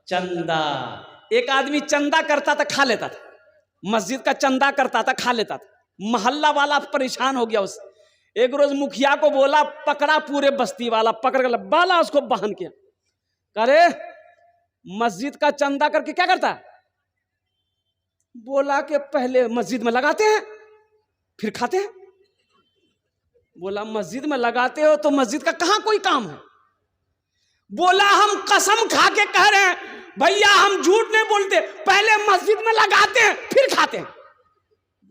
चंदा। एक आदमी चंदा करता था, खा लेता था, मस्जिद का चंदा करता था, खा लेता था। मोहल्ला वाला परेशान हो गया उससे। एक रोज मुखिया को बोला, पकड़ा, पूरे बस्ती वाला पकड़ कर बाला उसको बहन किया। करे मस्जिद का चंदा करके क्या करता है? बोला कि पहले मस्जिद में लगाते हैं फिर खाते हैं। बोला मस्जिद में लगाते हो तो मस्जिद का कहां कोई काम है? बोला हम कसम खा के कह रहे हैं भैया, हम झूठ नहीं बोलते, पहले मस्जिद में लगाते हैं फिर खाते हैं।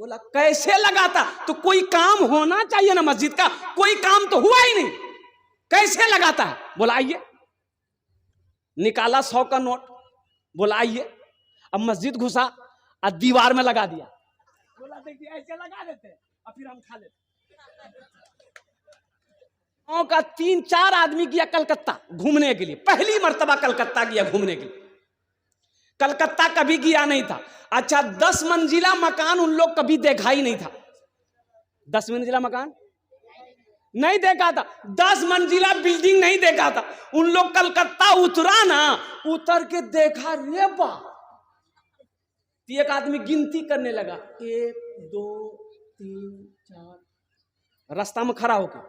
बोला कैसे लगाता? तो कोई काम होना चाहिए ना मस्जिद का, कोई काम तो हुआ ही नहीं, कैसे लगाता है? बोला आइए। निकाला 100 का नोट, बोला आइए। अब मस्जिद घुसा और दीवार में लगा दिया। बोला देखिए ऐसे लगा देते और फिर हम खा लेते। गांव का 3-4 आदमी गया कलकत्ता घूमने के लिए, पहली मर्तबा कलकत्ता गया घूमने के लिए। कलकत्ता कभी गया नहीं था। अच्छा 10 मंजिला मकान उन लोग कभी देखा ही नहीं था। 10 मंजिला मकान नहीं देखा था, 10 मंजिला बिल्डिंग नहीं देखा था। उन लोग कलकत्ता उतरा ना, उतर के देखा, रे बा, एक आदमी गिनती करने लगा, 1 2 3 4। रास्ता में खड़ा होकर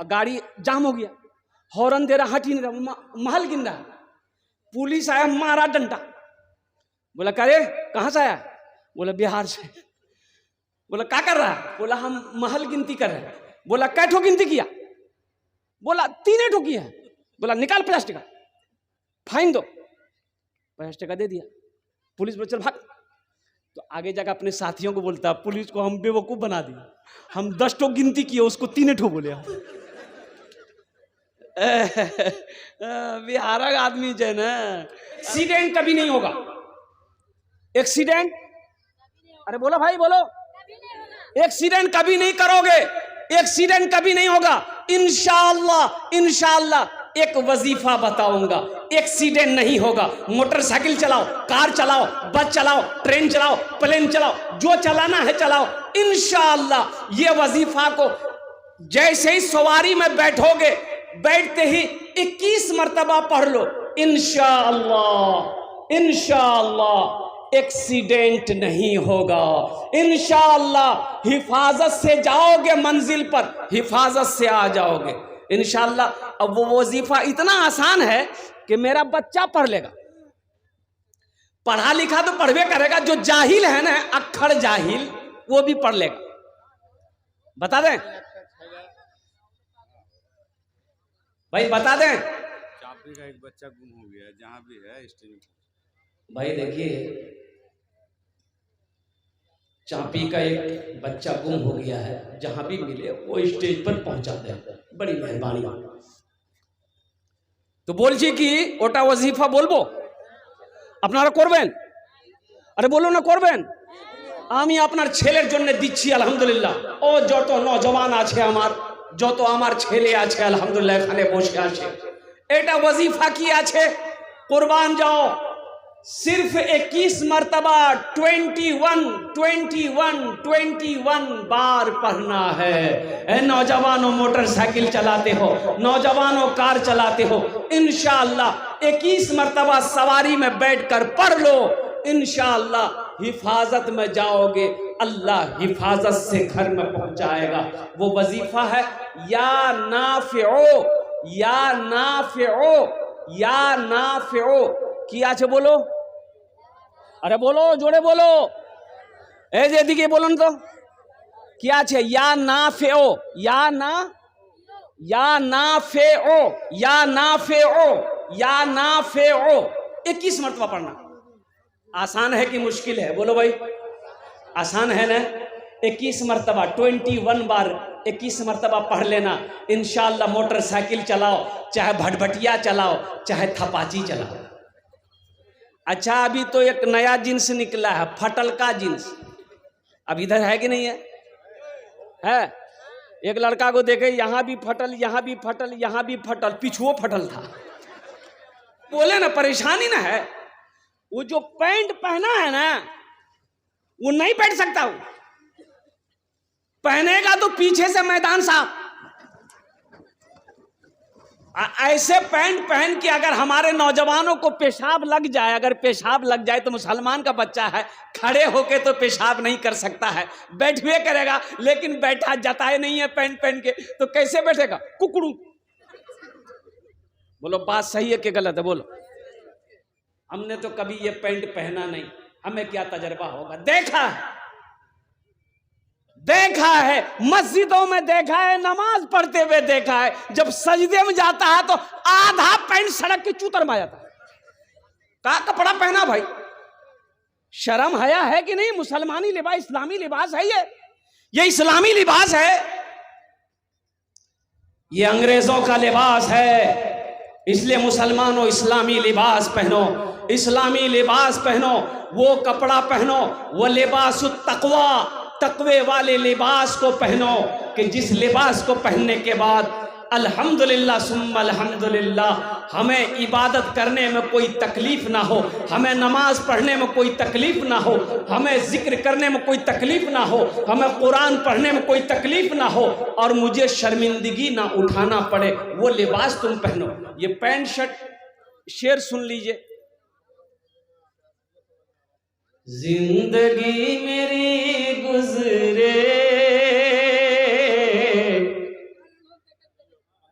गाड़ी जाम हो गया, हॉर्न दे रहा, हट ही नहीं रहा, महल गिन रहा। पुलिस आया, मारा डंडा। बोला करे कहां से आया? बोला बिहार से। बोला क्या कर रहा है? बोला हम महल गिनती कर रहे हैं। बोला कै ठो गिनती किया? बोला 3 ठो किया है। बोला निकाल 50 टका, फाइन दो। 50 टका दे दिया। पुलिस बोले चल भाग। तो आगे जाकर अपने साथियों को बोलता, पुलिस को हम बेवकूफ बना दिए, हम 10 ठो गिनती किए, उसको 3 ठो बोले। बिहार का आदमी जो है ना, एक्सीडेंट कभी नहीं होगा। एक्सीडेंट, अरे बोलो भाई बोलो, एक्सीडेंट कभी नहीं करोगे, एक्सीडेंट कभी नहीं होगा इंशाअल्लाह। इंशाअल्लाह एक वजीफा बताऊंगा, एक्सीडेंट नहीं होगा। मोटरसाइकिल चलाओ, कार चलाओ, बस चलाओ, ट्रेन चलाओ, प्लेन चलाओ, जो चलाना है चलाओ, इंशाअल्लाह ये वजीफा को जैसे ही सवारी में बैठोगे, बैठते ही 21 मर्तबा पढ़ लो, इंशाअल्लाह। इंशाअल्लाह एक्सीडेंट नहीं होगा, इंशाअल्लाह हिफाजत से जाओगे मंजिल पर, हिफाजत से आ जाओगे इंशाअल्लाह। अब वो वजीफा इतना आसान है कि मेरा बच्चा पढ़ लेगा, पढ़ा लिखा तो पढ़वे करेगा, जो जाहिल है ना, अक्खर जाहिल, वो भी पढ़ लेगा। बता दें भाई, बता दें। चापी का एक बच्चा गुम हो गया, जहां भी है स्टेज। भाई देखिए, चापी का एक बच्चा गुम हो गया है, जहां भी मिले वो स्टेज पर पहुंचा दे, बड़ी मेहरबानी। तो बोलছি কি ওটা ওয়াজিফা বলবো, আপনারা করবেন? আরে বলো না করবেন। আমি আপনার ছেলের জন্য দিচ্ছি আলহামদুলিল্লাহ। ও যত নওজওয়ান আছে আমার, যত আমার ছেলে আছে আলহামদুলিল্লাহ এখানে বসে আছে, এটা ওয়াজিফা কি আছে, কুরবান যাও। सिर्फ 21 मर्तबा 21 बार पढ़ना है। नौजवानों मोटरसाइकिल चलाते हो, नौजवानों कार चलाते हो, इंशाअल्लाह 21 मर्तबा सवारी में बैठकर पढ़ लो, इंशाअल्लाह हिफाजत में जाओगे, अल्लाह हिफाजत से घर में पहुंचाएगा। वो वजीफा है या नाफिओ, या नाफिओ, या नाफिओ। কি আছে বলো? আরে বলো, জোরে বলো। এই যে এদিকে বলুন তো কি আছে? ইয়া নাফিও, ইয়া না, ইয়া নাফিও, ইয়া নাফিও, ইয়া नाफिओ। 21 मर्तबा पढ़ना। आसान है कि मुश्किल है? बोलो भाई, आसान है ना? 21 मर्तबा 21 बार 21 मर्तबा पढ़ लेना, इंशाअल्लाह। मोटरसाइकिल चलाओ, चाहे भटभटिया चलाओ, चाहे थपाची चलाओ। अच्छा अभी तो एक नया जींस निकला है, फटल का जींस। अब इधर है कि नहीं है? है। एक लड़का को देखे, यहां भी फटल, यहां भी फटल, यहां भी फटल, पिछुओ फटल था। बोले ना परेशानी ना है। वो जो पैंट पहना है ना, वो नहीं पहन सकता। वो पहनेगा तो पीछे से मैदान साफ। ऐसे पैंट पहन के अगर हमारे नौजवानों को पेशाब लग जाए, अगर पेशाब लग जाए तो मुसलमान का बच्चा है, खड़े होके तो पेशाब नहीं कर सकता है, बैठवे करेगा, लेकिन बैठा जताए नहीं है पैंट पहन के, तो कैसे बैठेगा? कुकड़ू। बोलो बात सही है कि गलत है? बोलो। हमने तो कभी ये पैंट पहना नहीं, हमें क्या तजर्बा होगा? देखा है, मस्जिदों में देखा है, नमाज पढ़ते हुए देखा है, जब सजदे में जाता है तो आधा पैंट सड़क के चूतर में आ जाता है। का कपड़ा पहना भाई? शर्म हया है कि नहीं? मुसलमानी लिबास, इस्लामी लिबास है ये इस्लामी लिबास है, ये अंग्रेजों का लिबास है। इसलिए मुसलमानों इस्लामी लिबास पहनो, इस्लामी लिबास पहनो, वो कपड़ा पहनो, वो लिबास तकवा, तकवे वाले लिबास को पहनो कि जिस लिबास को पहनने के बाद अल्हम्दुलिल्लाह सुम्मा अल्हम्दुलिल्लाह हमें इबादत करने में कोई तकलीफ ना हो, हमें नमाज पढ़ने में कोई तकलीफ ना हो, हमें जिक्र करने में कोई तकलीफ ना हो, हमें कुरान पढ़ने में कोई तकलीफ ना हो और मुझे शर्मिंदगी ना उठाना पड़े, वो लिबास तुम पहनो। ये पैंट शर्ट, शेर सुन लीजिए। जिंदगी मेरी गुजरे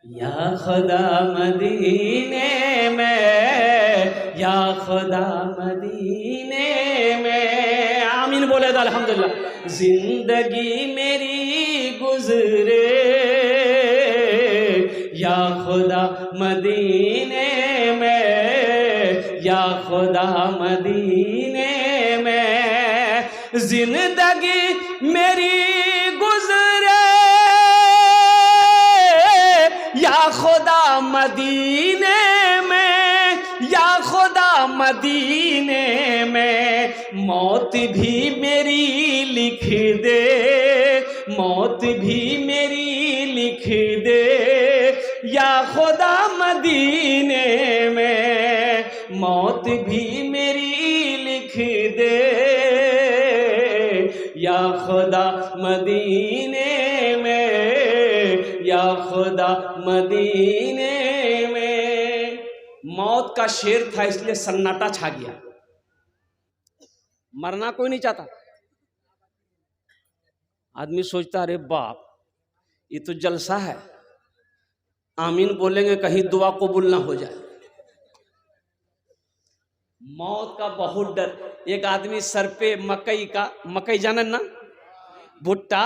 या खुदा मदीने में, या खुदा मदीने में। आमीन बोले तो अल्हम्दुलिल्लाह। जिंदगी मेरी गुजरे या खुदा मदीने में, या खुदा मदीने में। जिंदगी मेरी गुजरे या खुदा मदीने में, या खुदा मदीने में। मौत भी मेरी लिख दे, मौत भी मेरी लिख दे या खुदा मदीने में। मौत भी मेरी लिख दे या खुदा मदीने में, या खुदा मदीने में। मौत का शेर था इसलिए सन्नाटा छा गया, मरना कोई नहीं चाहता। आदमी सोचता अरे बाप ये तो जलसा है, आमीन बोलेंगे कहीं दुआ कबूल ना हो जाए। मौत का बहुत डर। एक आदमी सर पे मकई का, मकई जानन ना, भुट्टा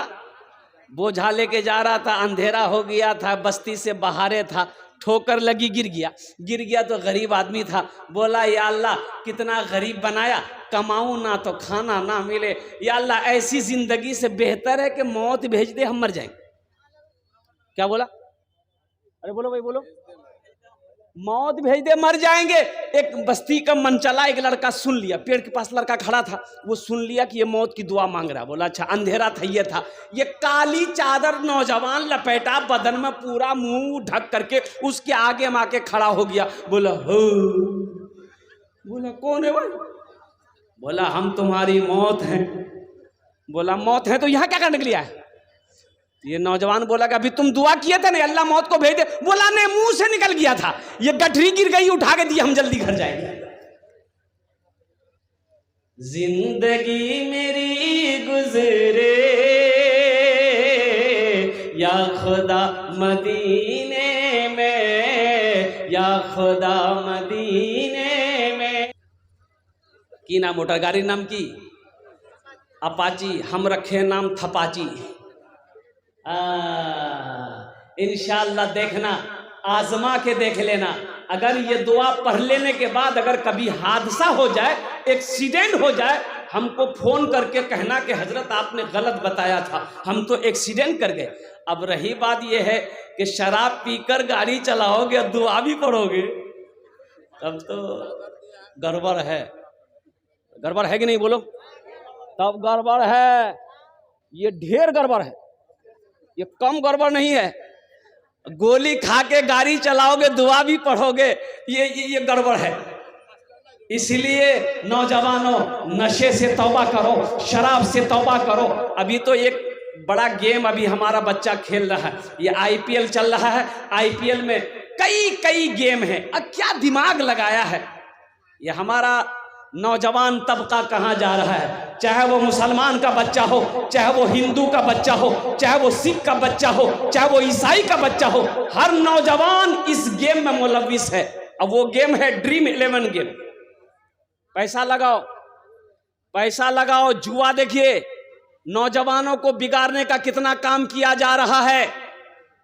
बोझा लेके जा रहा था, अंधेरा हो गया था, बस्ती से बाहरे था, ठोकर लगी, गिर गया तो गरीब आदमी था, बोला या अल्लाह कितना गरीब बनाया, कमाऊं ना तो खाना ना मिले, या अल्लाह ऐसी जिंदगी से बेहतर है कि मौत भेज दे, हम मर जाएंगे। क्या बोला? अरे बोलो भाई बोलो। मौत भेज दे, मर जाएंगे। एक बस्ती का मनचला एक लड़का सुन लिया, पेड़ के पास लड़का खड़ा था, वो सुन लिया कि ये मौत की दुआ मांग रहा। बोला अच्छा, अंधेरा था, ये था, ये काली चादर नौजवान लपेटा बदन में, पूरा मुंह ढक करके उसके आगे में आके खड़ा हो गया। बोला हो, बोला कौन है भाई? बोला हम तुम्हारी मौत हैं। बोला मौत है तो यहाँ क्या करने के लिए आए? ये नौजवान बोला कि अभी तुम दुआ किए थे ना अल्लाह मौत को भेज दे। बोला नहीं, मुंह से निकल गया था, ये गठरी गिर गई, उठा के दिया, हम जल्दी घर जाएंगे। जिंदगी मेरी गुजरे या खुदा मदीने में, या खुदा मदीने में। की नाम मोटर गाड़ी नाम की? अपाची। हम रखे नाम थपाची। इंशाअल्लाह देखना, आजमा के देख लेना। अगर ये दुआ पढ़ लेने के बाद अगर कभी हादसा हो जाए, एक्सीडेंट हो जाए, हमको फोन करके कहना कि हजरत आपने गलत बताया था, हम तो एक्सीडेंट कर गए। अब रही बात यह है कि शराब पीकर गाड़ी चलाओगे, दुआ भी पढ़ोगे, तब तो गड़बड़ है। गड़बड़ है कि नहीं बोलो? तब गड़बड़ है, ये ढेर गड़बड़ है, ये कम गड़बड़ नहीं है। गोली खा के गाड़ी चलाओगे, दुआ भी पढ़ोगे, ये गड़बड़ है। इसलिए नौजवानों, नशे से तौबा करो, शराब से तौबा करो। अभी तो एक बड़ा गेम अभी हमारा बच्चा खेल रहा है, ये आईपीएल चल रहा है। आईपीएल में कई कई गेम है। अब क्या दिमाग लगाया है ये हमारा नौजवान तबका कहाँ जा रहा है, चाहे वो मुसलमान का बच्चा हो, चाहे वो हिंदू का बच्चा हो, चाहे वो सिख का बच्चा हो, चाहे वो ईसाई का बच्चा हो, हर नौजवान इस गेम में मुलविस है। अब वो गेम है ड्रीम 11 गेम। पैसा लगाओ, पैसा लगाओ, जुआ देखिए नौजवानों को बिगाड़ने का कितना काम किया जा रहा है,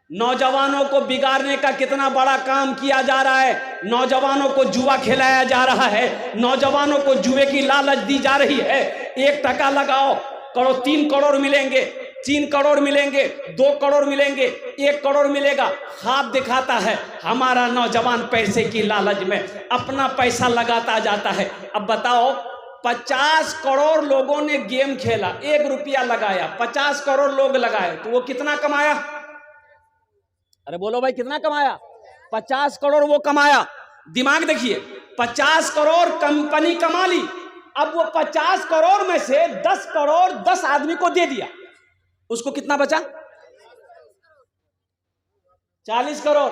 नौजवानों को बिगाड़ने का कितना बड़ा काम किया जा रहा है, नौजवानों को जुआ खिलाया जा रहा है, नौजवानों को जुए की लालच दी जा रही है। 1 टका लगाओ करो 3 करोड़ मिलेंगे, 3 करोड़ मिलेंगे, 2 करोड़ मिलेंगे, 1 करोड़ मिलेगा। हाथ दिखाता है हमारा नौजवान पैसे की लालच में अपना पैसा लगाता जाता है। अब बताओ 50 करोड़ लोगों ने गेम खेला, 1 रुपया लगाया, 50 करोड़ लोग लगाए तो वो कितना कमाया? अरे बोलो भाई कितना कमाया? 50 करोड़ वो कमाया। दिमाग देखिए, 50 करोड़ कंपनी कमा ली। अब वो 50 करोड़ में से 10 करोड़ 10 आदमी को दे दिया, उसको कितना बचा? 40 करोड़।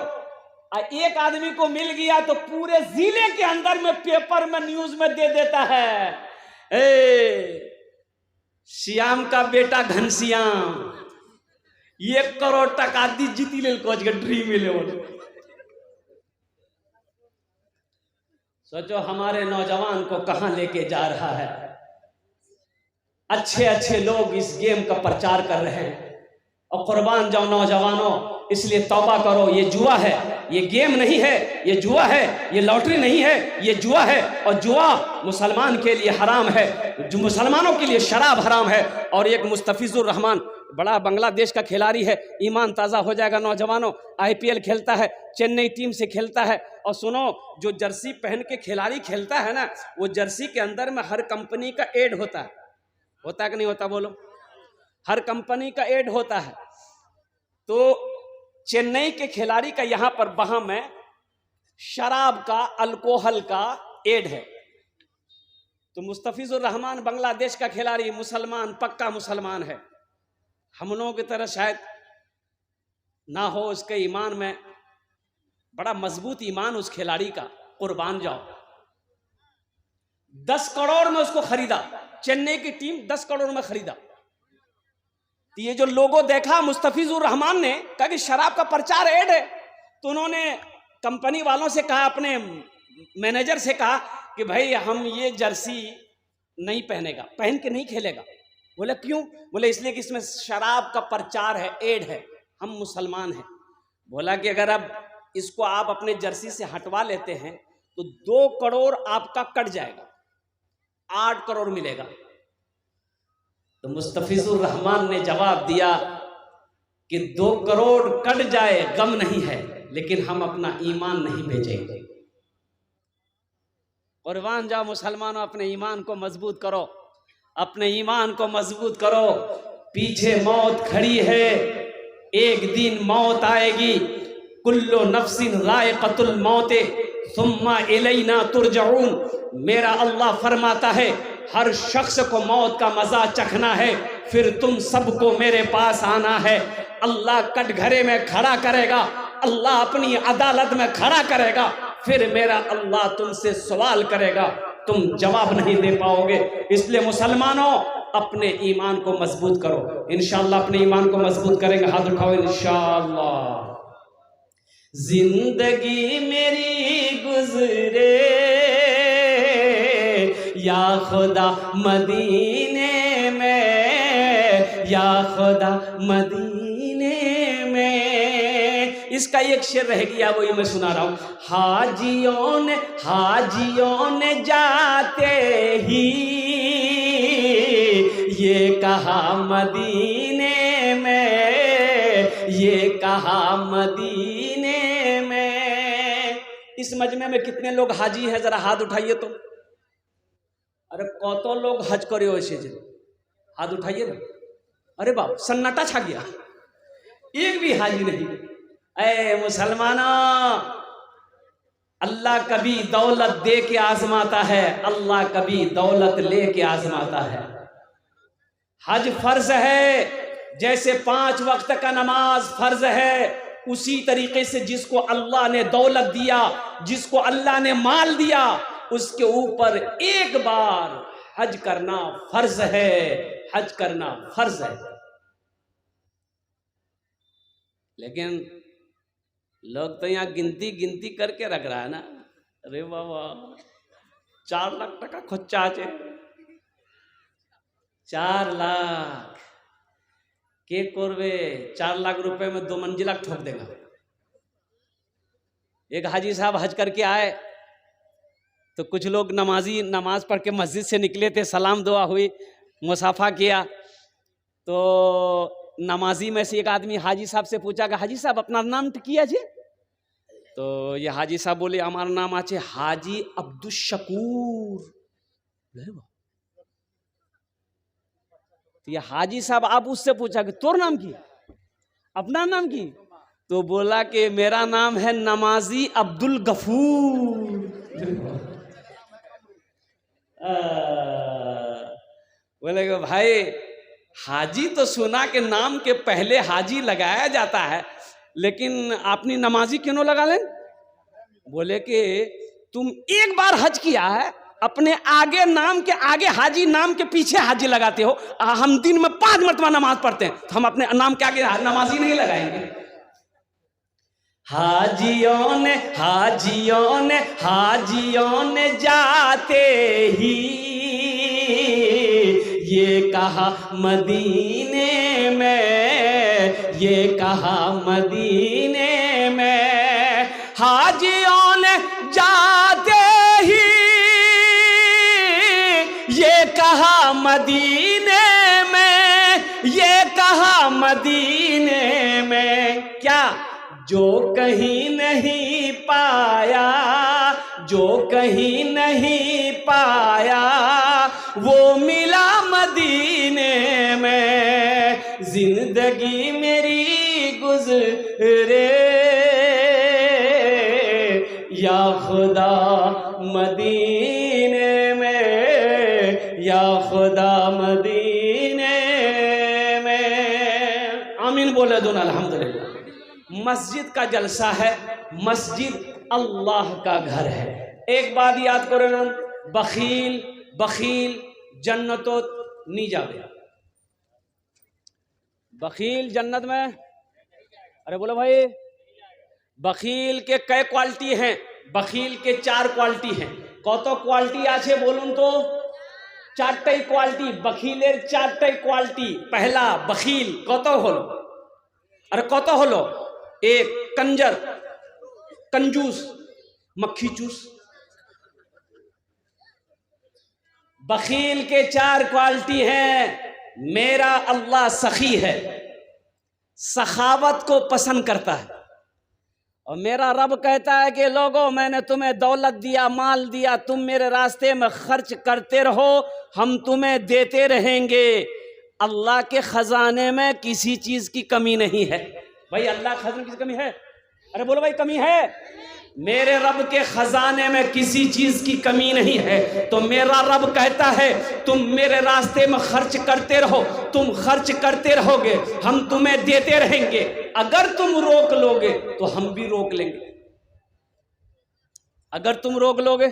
एक आदमी को मिल गया तो पूरे जिले के अंदर में पेपर में न्यूज में दे देता है, श्याम का बेटा घनश्याम 1 करोड़ टका दी जीती ले ड्रीम 11। सोचो हमारे नौजवान को कहां लेके जा रहा है। अच्छे अच्छे लोग इस गेम का प्रचार कर रहे हैं और कुर्बान जाओ नौजवानों, इसलिए तौबा करो। ये जुआ है, ये गेम नहीं है, ये जुआ है, ये लॉटरी नहीं है, ये जुआ है। और जुआ मुसलमान के लिए हराम है, जो मुसलमानों के लिए शराब हराम है। और एक मुस्तफिजुर रहमान बड़ा बांग्लादेश का खिलाड़ी है, ईमान ताज़ा हो जाएगा नौजवानों। IPL खेलता है, चेन्नई टीम से खेलता है। और सुनो, जो जर्सी पहन के खिलाड़ी खेलता है ना, वो जर्सी के अंदर में हर कंपनी का एड होता है कि नहीं होता? बोलो, हर कंपनी का एड होता है। तो चेन्नई के खिलाड़ी का यहां पर वहां में शराब का, अल्कोहल का एड है। तो मुस्तफिजुर रहमान बांग्लादेश का खिलाड़ी मुसलमान, पक्का मुसलमान है। हम लोगों की तरह शायद ना हो, उसके ईमान में बड़ा मजबूत ईमान उस खिलाड़ी का। कुर्बान जाओ, 10 करोड़ में उसको खरीदा, चेन्नई की टीम 10 करोड़ में खरीदा। तो ये जो लोगो देखा मुस्तफिजुर रहमान ने, कहा कि शराब का प्रचार ऐड है। तो उन्होंने कंपनी वालों से कहा, अपने मैनेजर से कहा कि भाई हम ये जर्सी नहीं पहनेगा, पहन के नहीं खेलेगा। बोले क्यों? बोले इसलिए कि इसमें शराब का प्रचार है, ऐड है, हम मुसलमान हैं। बोला कि अगर अब इसको आप अपने जर्सी से हटवा लेते हैं तो 2 करोड़ आपका कट जाएगा, 8 करोड़ मिलेगा। तो मुस्तफिजुर रहमान ने जवाब दिया कि 2 करोड़ कट जाए गम नहीं है, लेकिन हम अपना ईमान नहीं बेचेंगे। कुर्बान जाओ मुसलमानों, अपने ईमान को मजबूत करो, अपने ईमान को मजबूत करो। पीछे मौत खड़ी है, एक दिन मौत आएगी। कुल्लु नफ्सिन ज़ाइक़तुल मौते सुम्मा इलैना तुरजऊन। मेरा अल्लाह फरमाता है हर शख्स को मौत का मजा चखना है, फिर तुम सबको मेरे पास आना है। अल्लाह कटघरे में खड़ा करेगा, अल्लाह अपनी अदालत में खड़ा करेगा, फिर मेरा अल्लाह तुमसे सवाल करेगा, तुम जवाब नहीं दे पाओगे। इसलिए मुसलमानों, अपने ईमान को मजबूत करो। इंशाअल्लाह अपने ईमान को मजबूत करेंगे, हाथ उठाओ इंशाअल्लाह। जिंदगी मेरी गुजरे या खुदा मदीने में, या खुदा मदीने में। इसका एक शेर रह गया, वो ये मैं सुना रहा हूं। हाजियों ने जाते ही ये कहा मदीने में, ये कहा मदीने में। इस मजमे में कितने लोग हाजी हैं, जरा हाथ उठाइए तो। अरे कौतो लोग हज करे ऐसे जे, हाथ उठाइए ना। अरे बाप, सन्नाटा छा गया, एक भी हाजी नहीं। ऐ मुसलमानों, अल्लाह कभी दौलत दे के आजमाता है, अल्लाह कभी दौलत ले के आजमाता है। हज फर्ज है, जैसे 5 वक्त का नमाज फर्ज है, उसी तरीके से जिसको अल्लाह ने दौलत दिया, जिसको अल्लाह ने माल दिया, उसके ऊपर एक बार हज करना फर्ज है, हज करना फर्ज है। लेकिन लोग तो यहाँ गिनती गिनती करके रख रहा है ना, अरे बाबा 4 लाख টাকা খরচা আছে, 4 लाख के করবে? 4 लाख रुपए में 2 मंजिला ठोक देगा। एक हाजी साहब हज करके आए तो कुछ लोग नमाजी नमाज पढ़ के मस्जिद से निकले थे, सलाम दुआ हुई, मुसाफा किया, तो नमाजी में से एक आदमी हाजी साहब से पूछा कि हाजी साहब अपना नाम किया जी? तो ये हाजी साहब बोले हमारा नाम आछे हाजी अब्दुल शकूर। तो ये हाजी साहब आप उससे पूछा कि तोर नाम की, अपना नाम की? तो बोला कि मेरा नाम है नमाजी अब्दुल गफूर। बोले कि भाई हाजी तो सुना कि नाम के पहले हाजी लगाया जाता है, लेकिन आपने नमाजी क्यों लगा लें? बोले कि तुम एक बार हज किया है, अपने आगे नाम के आगे हाजी, नाम के पीछे हाजी लगाते हो। हम दिन में 5 मरतबा नमाज पढ़ते हैं, तो हम अपने नाम के आगे नमाजी नहीं लगाएंगे। हाजियों ने जाते ही ये कहा मदीने में, ये कहा मदीने में, हाजियों ने जाते ही ये कहा मदीने में, ये कहा मदीने में, क्या जो कहीं नहीं पाया, जो कहीं नहीं पाया वो मिला मदीने में। जिंदगी मेरी गुजरे या खुदा मदीने में, या खुदा मदीने में। आमीन बोले दोनों अल्हम्दुलिल्लाह। मस्जिद का जलसा है, मस्जिद अल्लाह का घर है। एक बात याद करो ना, बखील बखील जन्नतो नहीं जावे। बखील जन्नत में, अरे बोलो भाई, बखील के कई क्वालिटी हैं? बखील के 4 क्वालिटी हैं। कत क्वालिटी आछे बोलून तो? 4टाई क्वालिटी, बखीलेर 4टाई क्वालिटी। पहला बखील कत हलो? अरे कत हलो? 1 कंजर, कंजूस, मक्खी चूस। बखील के 4 क्वालिटी हैं। मेरा अल्लाह सखी है, सखावत को पसंद करता है, और मेरा रब कहता है कि लोगों मैंने तुम्हें दौलत दिया, माल दिया, तुम मेरे रास्ते में खर्च करते रहो, हम तुम्हें देते रहेंगे। अल्लाह के खजाने में किसी चीज की कमी नहीं है। भाई अल्लाह के खजाने की कमी है? अरे बोलो भाई, कमी है? मेरे रब के खजाने में किसी चीज की कमी नहीं है। तो मेरा रब कहता है तुम मेरे रास्ते में खर्च करते रहो, तुम खर्च करते रहोगे, हम तुम्हें देते रहेंगे। अगर तुम रोक लोगे तो हम भी रोक लेंगे। अगर तुम रोक लोगे,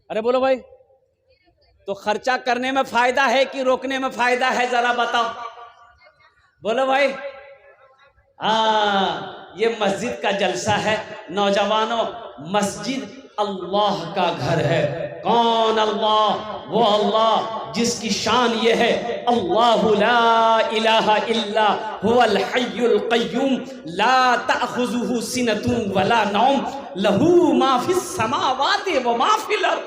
अरे बोलो भाई, तो खर्चा करने में फायदा है कि रोकने में फायदा है? जरा बताओ, बोलो भाई। ये मस्जिद का जलसा है। नौजवानों, मस्जिद अल्लाह का घर है। कौन अल्लाह? वो अल्लाह जिसकी शान ये है, अल्लाहु ला इलाहा इल्ला हुवल हय्युल क़य्यूम ला तअख़ुज़ुहु सिनतुन वला नौम लहू मा फिस समावाति व मा फिल अर्ज़।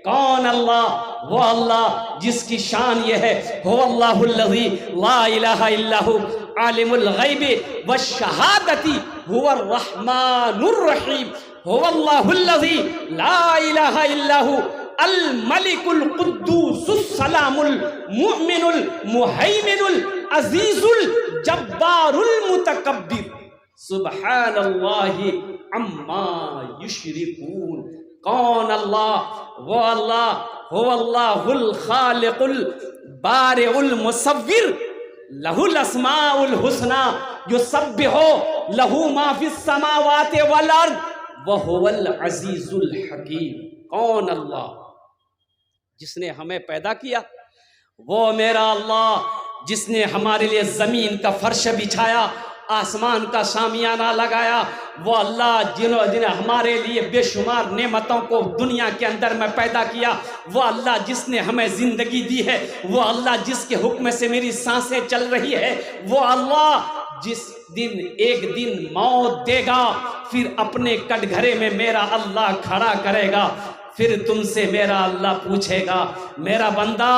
कौन अल्लाह? वो अल्लाह जिसकी शान ये है, हो अल्लाहुल्लज़ी ला इलाहा इल्लहु आलिमुल गैबि वश्शहादति हुवर रहमानुर रहीम, हो अल्लाहुल्लज़ी ला इलाहा इल्लहु अल मलिकुल कुद्दूसुस सलामुल मुमिनुल मुहैमिनुल अजीजुल जब्बारुल मुतकब्बिर सुब्हानल्लाहि अम्मा युश्रिकून। कौन अल्लाह? वो अल्लाह हो अल्लाहुल खालिकुल बारिउल मुसव्विर लहुल अस्माउल हुस्ना युसब्बिहु लहू मा फिस समावाति वल अर्द व हुवल अजीजुल हकीम। कौन? अल्लाह जिसने हमें पैदा किया, वो मेरा अल्लाह जिसने हमारे लिए जमीन का फर्श बिछाया, आसमान का शामियाना लगाया, वो अल्लाह जिन्होंने हमारे लिए बेशुमार नेमतों को दुनिया के अंदर में पैदा किया, वो अल्लाह जिसने हमें ज़िंदगी दी है, वो अल्लाह जिसके हुक्म से मेरी सांसें चल रही है, वो अल्लाह जिस दिन एक दिन मौत देगा, फिर अपने कटघरे में मेरा अल्लाह खड़ा करेगा, फिर तुमसे मेरा अल्लाह पूछेगा, मेरा बंदा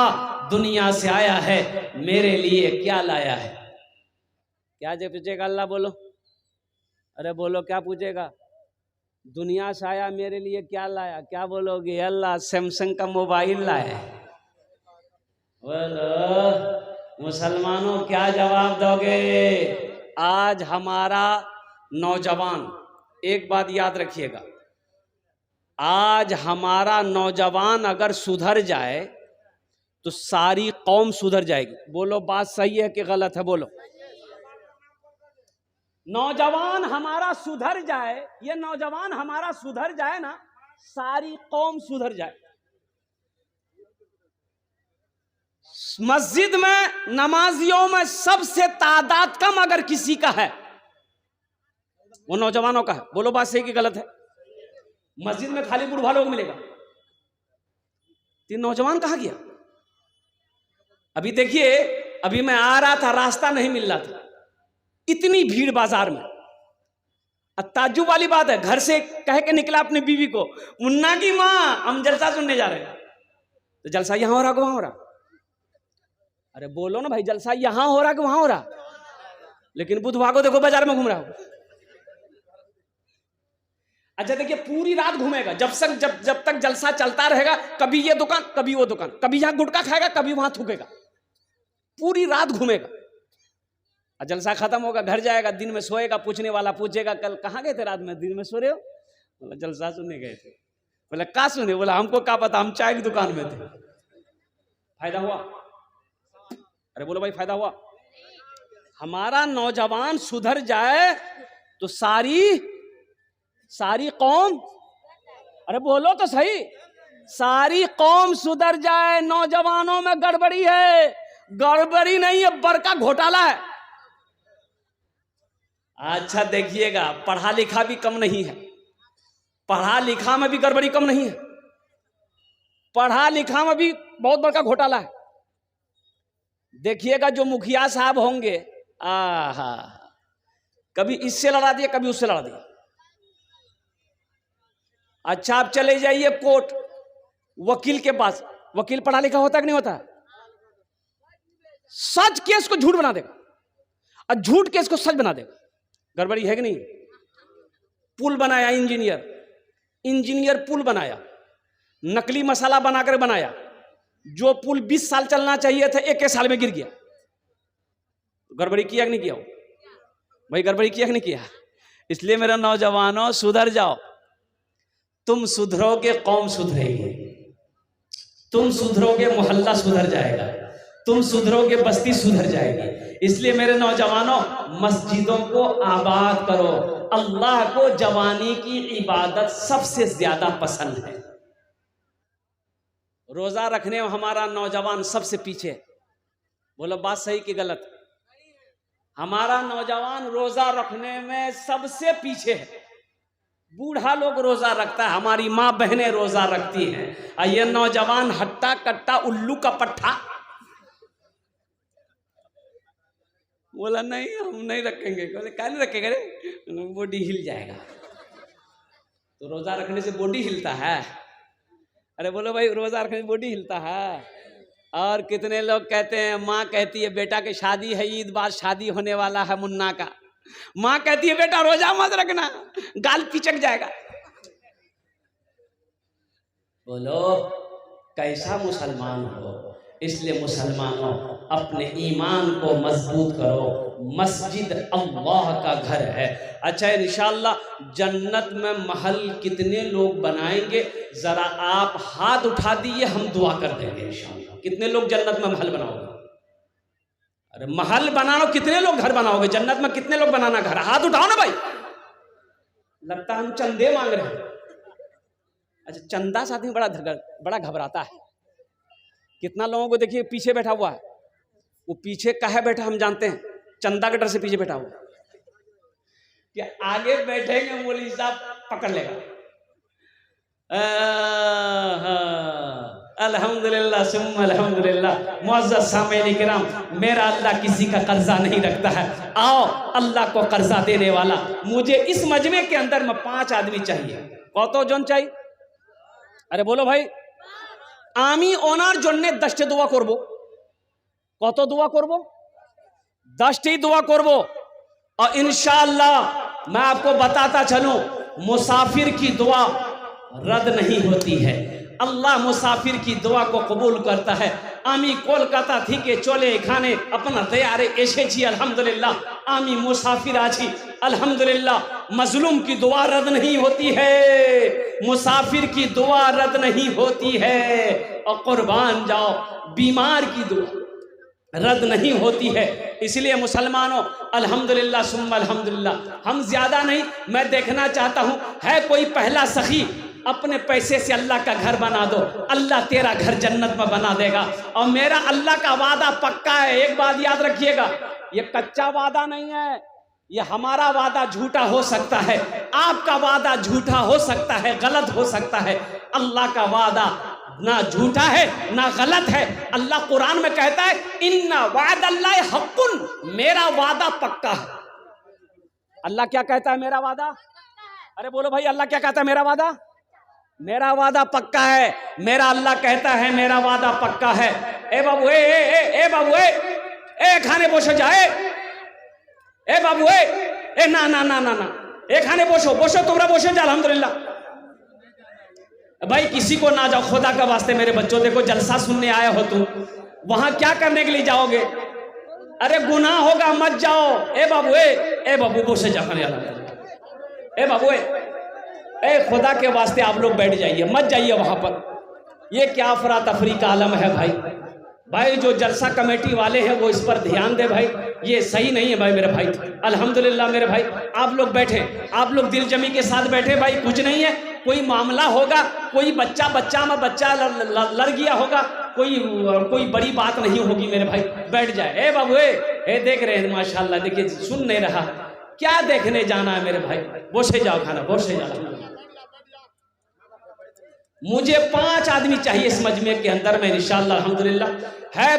दुनिया से आया है, मेरे लिए क्या लाया है? क्या जो पूछेगा अल्लाह? बोलो, अरे बोलो, क्या पूछेगा? दुनिया से आया, मेरे लिए क्या लाया? क्या बोलोगे? अल्लाह सैमसंग का मोबाइल लाया। बोलो मुसलमानों, क्या जवाब दोगे? आज हमारा नौजवान, एक बात याद रखिएगा, आज हमारा नौजवान अगर सुधर जाए तो सारी कौम सुधर जाएगी। बोलो बात सही है कि गलत है? बोलो। नौजवान हमारा सुधर जाए, ये नौजवान हमारा सुधर जाए ना, सारी कौम सुधर जाए। मस्जिद में नमाजियों में सबसे तादाद कम अगर किसी का है, वो नौजवानों का है। बोलो बात सही कि गलत है? मस्जिद में खाली बूढ़ा लोग मिलेगा, तीन नौजवान कहाँ गया? अभी देखिए, अभी मैं आ रहा था, रास्ता नहीं मिल रहा था, इतनी भीड़ बाजार में। ताज्जुब वाली बात है, घर से कह के निकला अपनी बीवी को, मुन्ना की माँ हम जलसा सुनने जा रहे हैं। तो जलसा यहां हो रहा कि वहां हो रहा? अरे बोलो ना भाई, जलसा यहां हो रहा कि वहां हो रहा? लेकिन बुधवार को देखो बाजार में घूम रहा हो। अच्छा देखिए, पूरी रात घूमेगा, जब तक जलसा चलता रहेगा, कभी ये दुकान कभी वो दुकान, कभी यहां गुटखा खाएगा कभी वहां थूकेगा, पूरी रात घूमेगा। और जलसा खत्म होगा, घर जाएगा, दिन में सोएगा, पूछने वाला पूछेगा कल कहाँ गए थे रात में, दिन में सो रहे हो? बोला जलसा सुनने गए थे। बोला कहाँ सुने? बोला हमको क्या पता, हम चाय की दुकान में थे। फायदा हुआ? अरे बोलो भाई, फायदा हुआ? हमारा नौजवान सुधर जाए तो सारी कौम, अरे बोलो तो सही, सारी कौम सुधर जाए। नौजवानों में गड़बड़ी है, गड़बड़ी नहीं है, बड़का घोटाला है। अच्छा देखिएगा, पढ़ा लिखा भी कम नहीं है, पढ़ा लिखा में भी गड़बड़ी कम नहीं है, पढ़ा लिखा में भी बहुत बड़का घोटाला है। देखिएगा जो मुखिया साहब होंगे, आहा, कभी इससे लड़ा दिए कभी उससे लड़ा दिए। अच्छा आप चले जाइए कोर्ट, वकील के पास, वकील पढ़ा लिखा होता कि नहीं होता? सच केस को झूठ बना देगा और झूठ केस को सच बना देगा। गड़बड़ी है कि नहीं? पुल बनाया इंजीनियर पुल बनाया, नकली मसाला बनाकर बनाया, जो पुल 20 साल चलना चाहिए था 1 साल में गिर गया। गड़बड़ी किया कि नहीं किया? भाई गड़बड़ी किया कि नहीं किया? इसलिए मेरे नौजवानों, सुधर जाओ। तुम सुधरोगे कौम सुधरेगी, तुम सुधरोगे मोहल्ला सुधर जाएगा, तुम सुधरोगे बस्ती सुधर जाएगी। इसलिए मेरे नौजवानों, मस्जिदों को आबाद करो। अल्लाह को जवानी की इबादत सबसे ज्यादा पसंद है। रोजा रखने में हमारा नौजवान सबसे पीछे। बोलो बात सही कि गलत? हमारा नौजवान रोजा रखने में सबसे पीछे है। बूढ़ा लोग रोजा रखता है, हमारी माँ बहनें रोजा रखती हैं, और ये नौजवान हट्टा कट्टा उल्लू का पट्टा बोला नहीं हम नहीं रखेंगे। बोले क्या नहीं रखेंगे? बॉडी हिल जाएगा। तो रोजा रखने से बॉडी हिलता है? अरे बोलो भाई, रोजा रखने से बॉडी हिलता है। और कितने लोग कहते हैं, माँ कहती है बेटा की शादी है, ईद बाद शादी होने वाला है मुन्ना का, माँ कहती है बेटा रोजा मत रखना, गाल पिचक जाएगा। बोलो कैसा मुसलमान हो? इसलिए मुसलमानों, अपने ईमान को मजबूत करो। मस्जिद अल्लाह का घर है। अच्छा इंशाअल्लाह जन्नत में महल कितने लोग बनाएंगे, जरा आप हाथ उठा दीजिए, हम दुआ कर देंगे इंशाअल्लाह। कितने लोग जन्नत में महल बनाओगे? अरे महल बना लो, कितने लोग घर बनाओगे जन्नत में? कितने लोग बनाना घर? हाथ उठाओ ना भाई। लगता है हम चंदे मांग रहे हैं। अच्छा, चंदा से आदमी बड़ा घबराता है। कितना लोगों को देखिए पीछे बैठा हुआ है, वो पीछे काहे बैठा हम जानते हैं, चंदा के डर से पीछे बैठा हुआ कि आगे बैठेंगे मौलवी साहब पकड़ लेगा। अल्हम्दुलिल्लाह सुम्मा अल्हम्दुलिल्लाह। मुअज़्ज़ज़ सामीन किराम, मेरा अल्लाह किसी का कर्जा नहीं रखता है। आओ अल्लाह को कर्जा देने वाला। मुझे इस मजमे के अंदर में 5 आदमी चाहिए। कत जन चाहिए? अरे बोलो भाई। आमी ओनार जन्ने 10टे दुआ करबो। कत दुआ करबो? 10टी दुआ करबो। और इंशाअल्लाह मैं आपको बताता चलूं, मुसाफिर की दुआ रद्द नहीं होती है। अल्लाह मुसाफिर की दुआ को कबूल करता है। आमी कोलकाता थी के चले खाने अपना तैयारे ऐसे छी अल्हम्दुलिल्लाह। आमी मुसाफिर आछी अल्हम्दुलिल्लाह। मजलूम की दुआ रद्द नहीं होती है, मुसाफिर की दुआ रद्द नहीं होती है। और कुर्बान जाओ, बीमार की दुआ रद्द नहीं होती है। इसलिए मुसलमानों अल्हम्दुलिल्लाह सुम्मा अल्हम्दुलिल्लाह। हम ज्यादा नहीं, मैं देखना चाहता हूं है कोई पहला सखी अपने पैसे से अल्लाह का घर बना दो, अल्लाह तेरा घर जन्नत में बना देगा। और मेरा अल्लाह का वादा पक्का है। एक बात याद रखिएगा, ये कच्चा वादा नहीं है, ये हमारा वादा झूठा हो सकता है, आपका वादा झूठा हो सकता है, गलत हो सकता है। अल्लाह का वादा ना झूठा है ना गलत है। अल्लाह कुरान में कहता है इन्ना वादल्लाहि हक़्क़ुन, मेरा वादा पक्का है। अल्लाह क्या कहता है? मेरा वादा। अरे बोलो भाई, अल्लाह क्या कहता है? मेरा वादा, मेरा वादा पक्का है। मेरा अल्लाह कहता है मेरा वादा पक्का है। ए बाबू ए बाबू ए खाने बोसो जाए। ए बाबू ए ना ना ना ना ना ए खाने बोसो बोसो, तुमरा बोसो जा अल्हम्दुलिल्लाह। भाई किसी को ना जाओ, खुदा का वास्ते मेरे बच्चों, देखो जलसा सुनने आए हो तुम, वहां क्या करने के लिए जाओगे? अरे गुनाह होगा, मत जाओ। ए बाबू बोसे जा खाने वाला। ए बाबू ए खुदा के वास्ते आप लोग बैठ जाइए, मत जाइए वहां पर। ये क्या अफरा तफरी का आलम है भाई। भाई जो जलसा कमेटी वाले हैं वो इस पर ध्यान दे भाई, ये सही नहीं है भाई मेरे भाई। अल्हम्दुलिल्लाह मेरे भाई, आप लोग बैठे, आप लोग दिल जमी के साथ बैठे भाई। कुछ नहीं है, कोई मामला होगा, कोई बच्चा में बच्चा लड़ गया होगा, कोई बड़ी बात नहीं होगी मेरे भाई, बैठ जाए। ए बाबू ए देख रहे हैं माशाल्लाह, देखिए सुन नहीं रहा, क्या देखने जाना है मेरे भाई? बोसे जाओ खाना, बोसे जाओ। मुझे 5 आदमी चाहिए इस मजमे के अंदर में इंशाअल्लाह अल्हम्दुलिल्लाह। है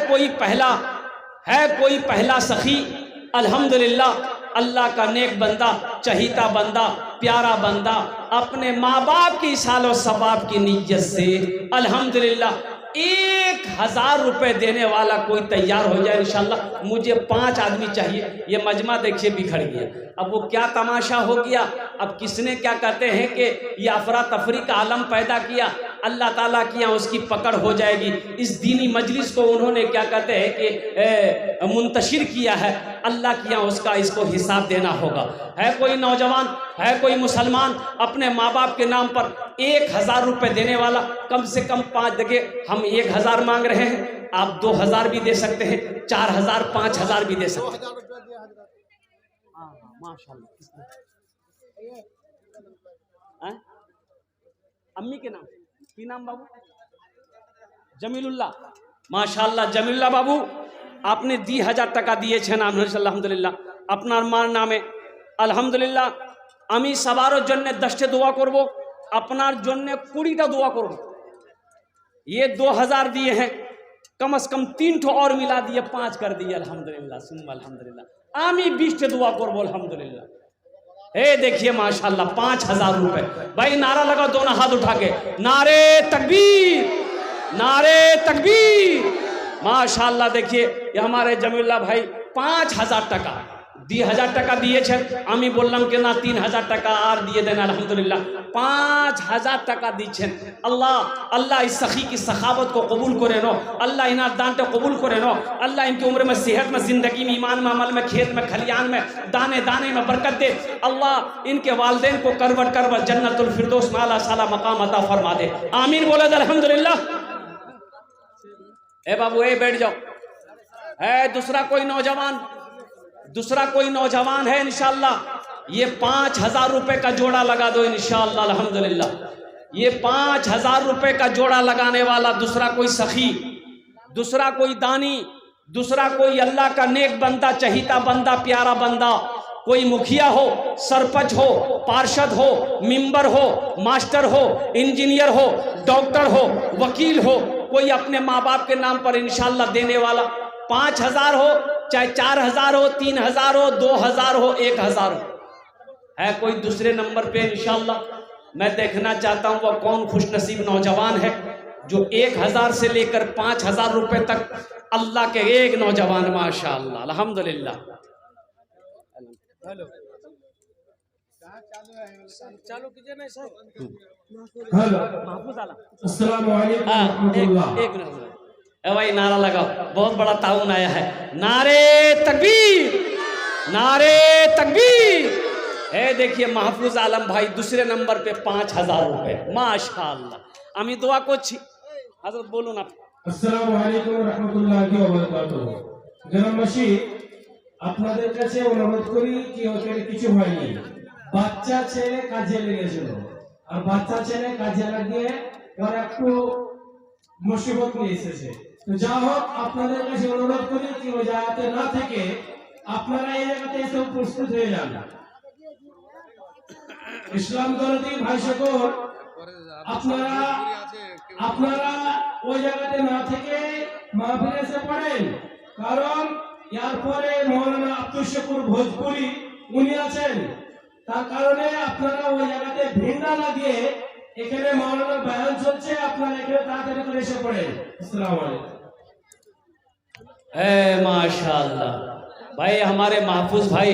कोई पहला सखी अल्हम्दुलिल्लाह, अल्लाह का नेक बंदा, चहीता बंदा, प्यारा बंदा, अपने माँ बाप की सालो सवाब की नीयत से अल्हम्दुलिल्लाह 1000 रुपए देने वाला कोई तैयार हो जाए इंशाअल्लाह। मुझे 5 आदमी चाहिए। ये मजमा देखिए बिखर गया। अब वो क्या तमाशा हो गया, अब किसने क्या कहते हैं कि ये अफरा तफरी का आलम पैदा किया, अल्लाह ताला की यहाँ उसकी पकड़ हो जाएगी। इस दीनी मजलिस को उन्होंने क्या कहते हैं कि मुंतशिर किया है, अल्लाह की यहाँ उसका इसको हिसाब देना होगा। है कोई नौजवान, है कोई मुसलमान अपने माँ बाप के नाम पर 1000 रुपए देने वाला? कम से कम 5, देखिए हम 1000 मांग रहे हैं, आप 2000 भी दे सकते हैं, 4000 5000 भी दे सकते हैं। माशाल्लाह। अम्मी के नाम की नाम बाबू? जमीलुल्लाह। माशाल्लाह जमीलुल्लाह बाबू, आपने 10,000 টাকা দিয়েছেন আলহামদুলিল্লাহ। আপনার মার নামে আলহামদুলিল্লাহ। আমি সবার জন্য 10টে দোয়া করব, আপনার জন্য 20টা দোয়া করব। ये 2000 दिए हैं, कम से कम 3 ठो और मिला दिए, 5 कर दिए अल्हम्दुलिल्लाह सुम्मा अल्हम्दुलिल्लाह। आमी 20 ठे दुआ करबो अल्हम्दुलिल्लाह। हे देखिए माशाल्लाह 5000 रुपए। भाई नारा लगाओ दोनों हाथ उठा के, नारे तकबीर, नारे तकबीर। माशाल्लाह देखिए ये हमारे जमीलुल्लाह भाई 5000 টাকা 2000 টাকা দিয়েছেন। আমি বললাম कि ना 3000 টাকা আর দিয়ে দেন अल्हम्दुलिल्लाह। 5000 টাকা দিচ্ছেন। अल्लाह इस सखी की सखावत को कबूल करे नो, अल्लाह इन्हें दान को कबूल करे नो, अल्लाह इनकी उम्र में, सेहत में, जिंदगी में, ईमान में, अमल में, खेत में, खलियान में, दाने दाने में बरकत दे। अल्लाह इनके वालिदैन को करवट करवट जन्नतुल फिरदौस में आला साला मकाम अता फरमा दे। आमीन बोले अल्हम्दुलिल्लाह। ए बाबू ए बैठ जाओ, है दूसरा कोई नौजवान है इंशाअल्लाह, ये 5,000 रुपए का जोड़ा लगा दो इंशाअल्लाह अल्हम्दुलिल्लाह। ये 5,000 रुपए का जोड़ा लगाने वाला दूसरा कोई सखी, दूसरा कोई दानी, दूसरा कोई अल्लाह का नेक बंदा, चहीता बंदा, प्यारा बंदा, कोई मुखिया हो, सरपंच हो, पार्षद हो, मेंबर हो, मास्टर हो, इंजीनियर हो, डॉक्टर हो, वकील हो, कोई अपने माँ बाप के नाम पर इंशाअल्लाह देने वाला, 5,000 हो, चाहे 4,000 हो, 3,000 हो, 2,000 हो, 1,000 हो, है कोई दूसरे नंबर पे इंशाअल्लाह। मैं देखना चाहता हूँ वह कौन खुशनसीब नौजवान है जो 1,000 से लेकर 5,000 रुपए तक अल्लाह के एक नौजवान, माशाअल्लाह अल्हम्दुलिल्लाह। हेलो चालू कीजिए ना सर। हेलो महफूज आलम, अस्सलाम वालेकुम रहमतुल्लाह। एक मिनट ए भाई, नारा लगाओ, बहुत बड़ा ताउन आया है। नारे तकबीर, नारे तकबीर। देखिए महफूज आलम भाई दूसरे नंबर पे 5,000 रुपए, माशाअल्लाह। আমি দোয়া করছি, হযরত বলুন আপনি। আসসালামু আলাইকুম রহমতুল্লাহি ওয়া বারাকাতুহু। গ্রামবাসী, আপনাদের কাছে অনুরোধ করি কি ওখানে কিছু হয়নি, বাচ্চা ছেলে কাজে লেগেছিল, আর বাচ্চা ছেলে কাজে লাগিয়ে ওর একটু মুসিবত নিয়ে এসেছে। তো যা হোক আপনাদের কাছে অনুরোধ করি কি ওই জায়গাতে না থেকে আপনারা এই জায়গাতে এসে উপস্থিত হয়ে যান। ইসলাম দরদি ভাই সকল, আপনারা ওই জায়গাতে না থেকে মাহফিলে এসে পড়েন, কারণ ইয়ার পরে মৌলানা আব্দুল শুকুর ভোজপুরি উনি আছেন, তার কারণে আপনারা ওই জায়গাতে ভিড় না লাগিয়ে এখানে মৌলানা বয়ান চলছে, আপনারা এখানে তাড়াতাড়ি করে এসে পড়েন। আসসালামু আলাইকুম। माशाअल्लाह भाई, हमारे महफूज भाई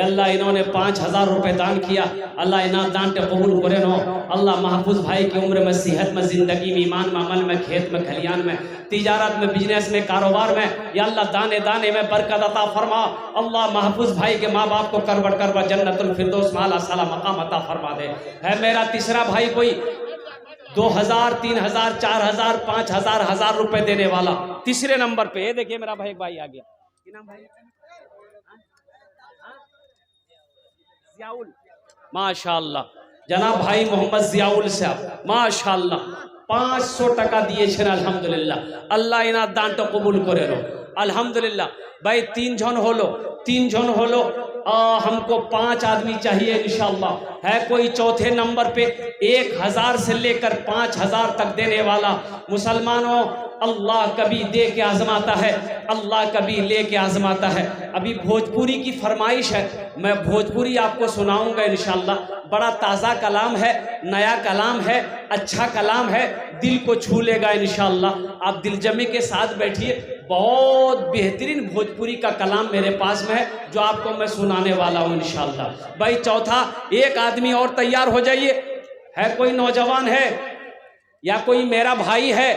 अल्लाह इन्होंने 5,000 रुपए दान किया, अल्लाह इन्हें दान के कबूल करे नो। अल्लाह महफूज भाई की उम्र में, सेहत में, ज़िंदगी में, ईमान में, अमल में, खेत में, खलियान में, तिजारत में, बिजनेस में, कारोबार में, या अल्लाह दाने दाने में बरकत अता फरमा। अल्लाह महफूज भाई के माँ बाप को करवट करवट जन्नतुल फिरदौस माला साला मकाम अता फरमा दे। है मेरा तीसरा भाई कोई 2,000, 3,000, 4,000, 5,000, 1,000 रुपए देने वाला तीसरे नंबर पे। ये देखिए मेरा भाई, एक भाई आ गया, क्या नाम भाई? जियाउल, माशाअल्लाह जनाब भाई मोहम्मद जियाउल साहब, माशाअल्लाह 500 টাকা দিয়েছেন আলহামদুলিল্লাহ। আল্লাহ ইনার দানটা কবুল করে নো আলহামদুলিল্লাহ। भाई 3 जन होलो, हमको 5 आदमी चाहिए इंशाअल्लाह। है कोई चौथे नंबर पे 1,000 से लेकर 5,000 तक देने वाला? मुसलमानों, अल्लाह कभी दे के आजमाता है, अल्लाह कभी ले के आजमाता है। अभी भोजपुरी की फरमाइश है, मैं भोजपुरी आपको सुनाऊंगा इंशाअल्लाह। बड़ा ताज़ा कलाम है, नया कलाम है, अच्छा कलाम है, दिल को छू लेगा इंशाअल्लाह। आप दिलजमे के साथ बैठिए, बहुत बेहतरीन भोजपुरी का कलाम मेरे पास में है जो आपको मैं सुनाने वाला हूँ इंशाअल्लाह। भाई चौथा, एक आदमी और तैयार हो जाइए। है कोई नौजवान है या कोई मेरा भाई है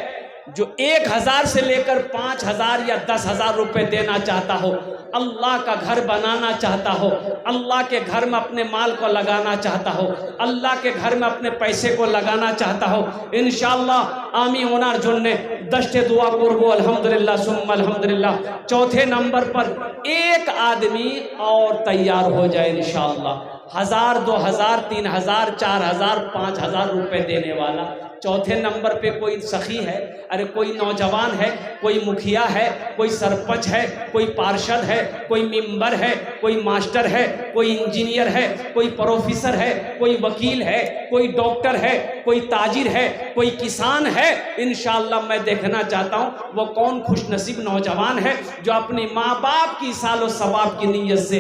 जो 1,000 से लेकर 5,000 या 10,000 रुपए देना चाहता हो, अल्लाह का घर बनाना चाहता हो, अल्लाह के घर में अपने माल को लगाना चाहता हो, अल्लाह के घर में अपने पैसे को लगाना चाहता हो, इंशाअल्लाह आमी ओनार जोन्ने दस्ते दुआ करबो अल्हम्दुलिल्लाह सुम्मा अल्हम्दुलिल्लाह। चौथे नंबर पर एक आदमी और तैयार हो जाए इंशाअल्लाह। 1,000, 2,000, 3,000, 4,000, 5,000 रुपए देने वाला। चौथे नंबर पे कोई सखी है, अरे कोई नौजवान है, कोई मुखिया है, कोई सरपंच है, कोई पार्षद है, कोई मेंबर है, कोई मास्टर है, कोई इंजीनियर है, कोई प्रोफेसर है, कोई वकील है, कोई डॉक्टर है, कोई ताजिर है, कोई किसान है। इंशाअल्लाह मैं देखना चाहता हूँ वो कौन खुशनसीब नौजवान है जो अपने माँ बाप की सालो सवाब की नीयत से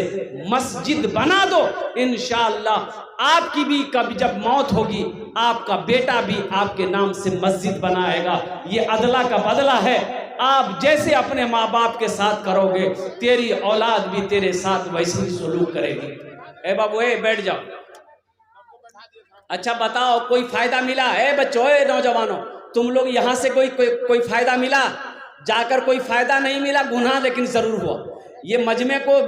मस्जिद बना दो। इंशाअल्लाह आपकी भी कभी जब मौत होगी, आपका बेटा भी आपके नाम से मस्जिद बनाएगा। ये अदला का बदला है। आप जैसे अपने माँ बाप के साथ करोगे, तेरी औलाद भी तेरे साथ वैसे ही सलूक करेगी। ए बाबू, बैठ जाओ। अच्छा बताओ, कोई फायदा मिला? बच्चों, नौजवानों, तुम लोग यहाँ से कोई फायदा मिला? जाकर कोई फायदा नहीं मिला, गुनाह लेकिन जरूर हुआ। ये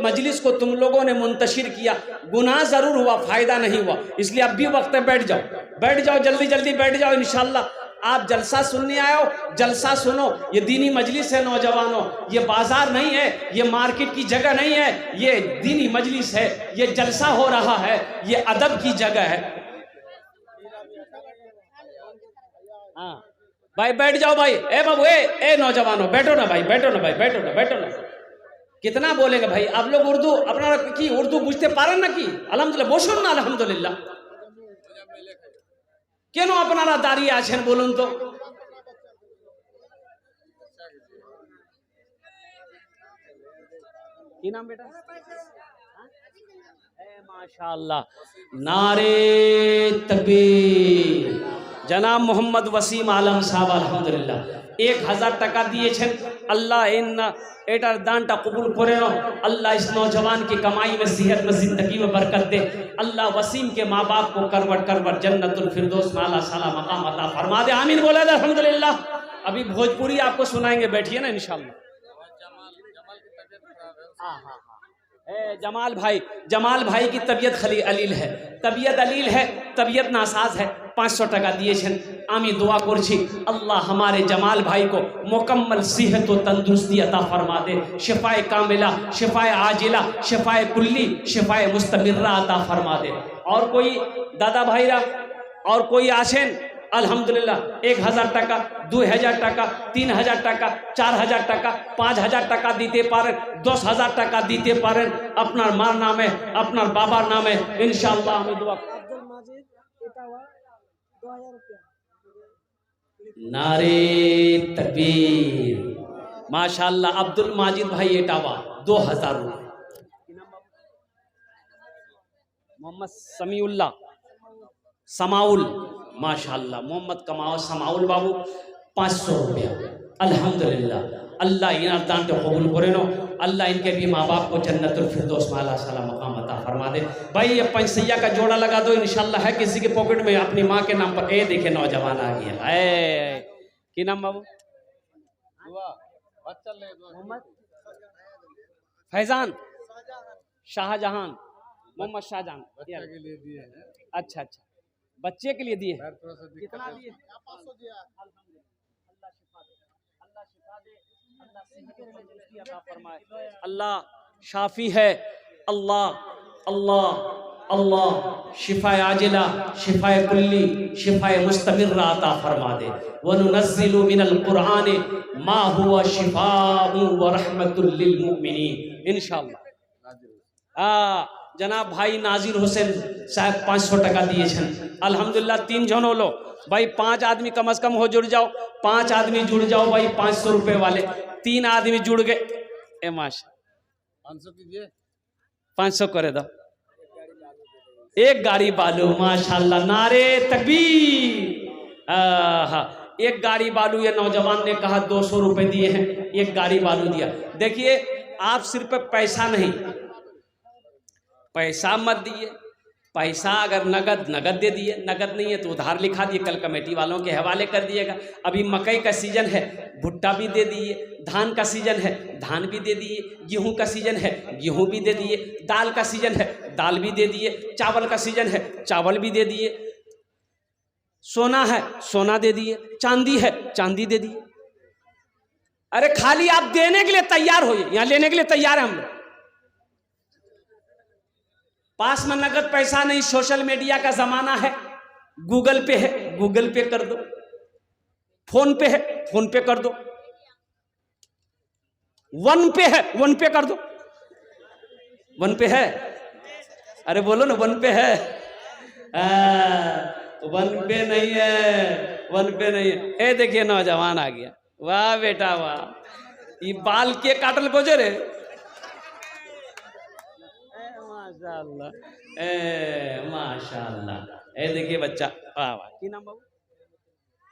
मजलिस को तुम लोगों ने मुंतशिर किया, गुनाह जरूर हुआ, फायदा नहीं हुआ। इसलिए अब भी वक्त है, बैठ जाओ, जल्दी जल्दी बैठ जाओ। इंशाअल्लाह आप जलसा सुनने आए हो, जलसा सुनो। ये दीनी मजलिस है नौजवानों, ये बाजार नहीं है, ये मार्केट की जगह नहीं है, ये दीनी मजलिस है, ये जलसा हो रहा है, ये अदब की जगह है। हाँ भाई बैठ जाओ भाई, ए बाबू, ए नौजवानों बैठो ना भाई, बैठो ना भाई, बैठो ना, बैठो ना। कितना बोलेंगे भाई आप लोग उर्दू अपना की उर्दू बुझते पारें ना कि अल्हम्दुलिल्लाह बोशुन ना अल्हम्दुलिल्लाह কেন আপনারা দাঁড়িয়ে আছেন বলুন তো? কি নাম বেটা? माशाअल्लाह, नारे तकबीर। जनाब मोहम्मद वसीम आलम साहब अल्हम्दुलिल्लाह 1000 টাকা দিয়েছেন। আল্লাহ এটার দানটা কবুল করে নাও। अल्लाह इस नौजवान की कमाई में, सेहत में, जिंदगी में बरकत दे। अल्लाह वसीम के माँ बाप को करवट करवट जन्नतुल फिरदौस में आला साला मकाम अता फरमा दे। आमीन बोला दे अल्हम्दुलिल्लाह। अभी भोजपुरी आपको सुनाएंगे, बैठिए ना इंशाअल्लाह। हाँ हाँ हाँ, जमाल भाई की तबीयत खली अलील है, तबीयत नासाज है। 500 টাকা দিয়েছেন। আমি দোয়া করছি আল্লাহ हमारे जमाल भाई को मुकम्मल सेहत व तंदुरुस्ती अता फरमा दे। शिफाए कामिला, शिफाए आजिला, शिफाए कुल्ली, शिफाए मुस्तमिर्रा अता फरमा दे। और कोई दादा भाईरा और कोई आছেন? अल्हम्दुलिल्लाह 1000 টাকা, 2000 টাকা, 3000 টাকা, 4000 টাকা, 5000 টাকা দিতে পারেন, 10000 টাকা দিতে পারেন আপনার মার নামে, আপনার বাবার নামে ইনশাআল্লাহ। আমি দোয়া আব্দুল মাজিদ এটাওয়া 2000 रुपया। नारे तकबीर, माशाअल्लाह। अब्दुल माजिद भाई एटावा 2000 रुपये। मोहम्मद समीउल्लाह समाउल, माशाअल्लाह। मोहम्मद कमाओ समाउल बाबू 500 रुपया। अल्हम्दुलिल्लाह, अल्लाह इनार दान को कबूल करे नो। अल्लाह इनके भी माँ बाप को जन्नतुल फिरदौस में आला साला मकाम अता फरमा दे। भाई ये 5 सैया का जोड़ा लगा दो इंशाअल्लाह। है किसी के पॉकेट में अपनी माँ के नाम पर? ए देखे नौजवान आ गया। की नाम बाबू? मोहम्मद फैजान, शाहजहान, मोहम्मद शाहजहान। अच्छा अच्छा, बच्चे के लिए दिए। कितना दिए? अल्लाह शाफी है। अल्लाह अल्लाह अल्लाह शिफाए आजिला, शिफाए कुल्ली, शिफाए मुस्तमिर्रा अता फरमा दे। वनुनज़्ज़िलु मिनल कुरआनि मा हुवा शिफाउन व रहमतुल लिल मुमिनीन इंशाअल्लाह। जनाब भाई नाजिर हुसैन साहब 500 টাকা দিয়েছেন। अल्हम्दुलिल्लाह 3 जन हो लो भाई, 5 आदमी कम से कम हो जुड़ जाओ, 5 आदमी जुड़ जाओ भाई 500 रुपए वाले। 3 आदमी जुड़ गए। ए माशा 500 कीजिए, 500 करे दो। एक गाड़ी बालू, माशाल्लाह, नारे तकबीर। एक गाड़ी बालू ये नौजवान ने कहा 200 रुपए दिए हैं, एक गाड़ी बालू दिया। देखिए आप सिर्फ पैसा नहीं, पैसा मत दिए, पैसा अगर नगद दे दिए, नगद नहीं है तो उधार लिखा दिए, कल कमेटी वालों के हवाले कर दिएगा। अभी मकई का सीजन है, भुट्टा भी दे दिए। धान का सीजन है, धान भी दे दिए। गेहूं का सीजन है, गेहूं भी दे दिए। दाल का सीजन है, दाल भी दे दिए। चावल का सीजन है, चावल भी दे दिए। सोना है, सोना दे दिए। चांदी है, चांदी दे दिए। अरे खाली आप देने के लिए तैयार होइए, यहाँ लेने के लिए तैयार है हम लोग। पास में नगद पैसा नहीं, सोशल मीडिया का जमाना है, गूगल पे है, गूगल पे कर दो। फोन पे है, फोन पे कर दो। वन पे है, वन पे कर दो। वन पे है, अरे बोलो ना वन पे है। वन पे नहीं है, वन पे नहीं है। ए देखिए नौजवान आ गया। वाह बेटा वाह, ये बाल के काटल गोजरे। माशाअल्लाह, माशाअल्लाह। ए देखिए बच्चा, वाह वाह। की नाम बाबू?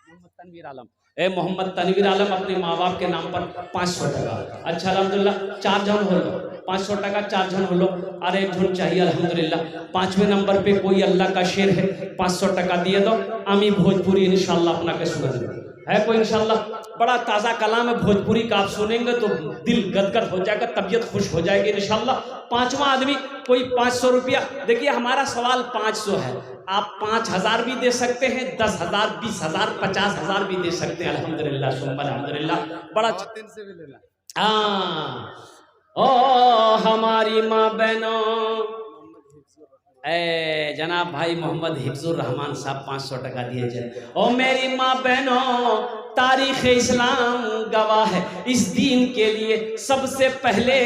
मोहम्मद तनवीर आलम। मोहम्मद तनवीर आलम अपने माँ बाप के नाम पर 500 টাকা। अच्छा अल्हम्दुलिल्लाह 4 जन हो गए। 500 টাকা 4 जन হলো আর एक জন चाहिए अल्हम्दुलिल्लाह 5वें नंबर पे कोई अल्लाह का शेर है 500 টাকা দিয়ে दो আমি भोजपुरी इंशाल्लाह আপনাকে सुना दूंगा है कोई इंशाल्लाह बड़ा ताज़ा कलाम है भोजपुरी का आप सुनेंगे तो दिल गदगद हो जाएगा तबीयत खुश हो जाएगी इंशाल्लाह 5वां आदमी कोई 500 रुपया देखिए हमारा सवाल 500 है आप 5000 भी दे सकते हैं 10,000 20,000 50,000 भी दे सकते हैं अल्हम्दुलिल्लाह सुम्मा अल्हम्दुलिल्लाह बड़ा से भी लेना हाँ ओ हमारी माँ बहनों जनाब भाई मोहम्मद हिफ्जुर रहमान साहब 500 टका दिए जाए ओ मेरी माँ बहनों तारीख इस्लाम गवाह है इस दीन के लिए सबसे पहले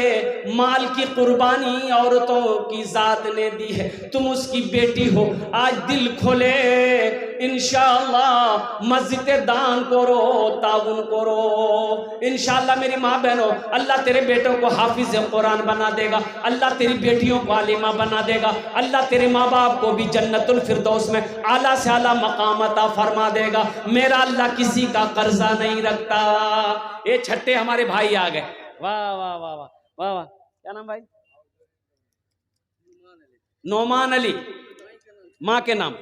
माल की कुर्बानी औरतों की जात ने दी है तुम उसकी बेटी हो आज दिल खोले इंशाअल्लाह मस्जिद दान करो ताउन करो इंशाअल्लाह मेरी माँ बहनों अल्लाह तेरे बेटों को हाफिज कुरान बना देगा अल्लाह तेरी बेटियों को आलिमा बना देगा अल्लाह तेरे माँ बाप को भी जन्नतुल फिरदौस में आला से आला मकाम अता फरमा देगा मेरा अल्लाह किसी का कर्जा नहीं रखता ये छठे हमारे भाई आ गए वाह वाह वाह वाह वाह वाह क्या नाम भाई नोमान अली माँ के नाम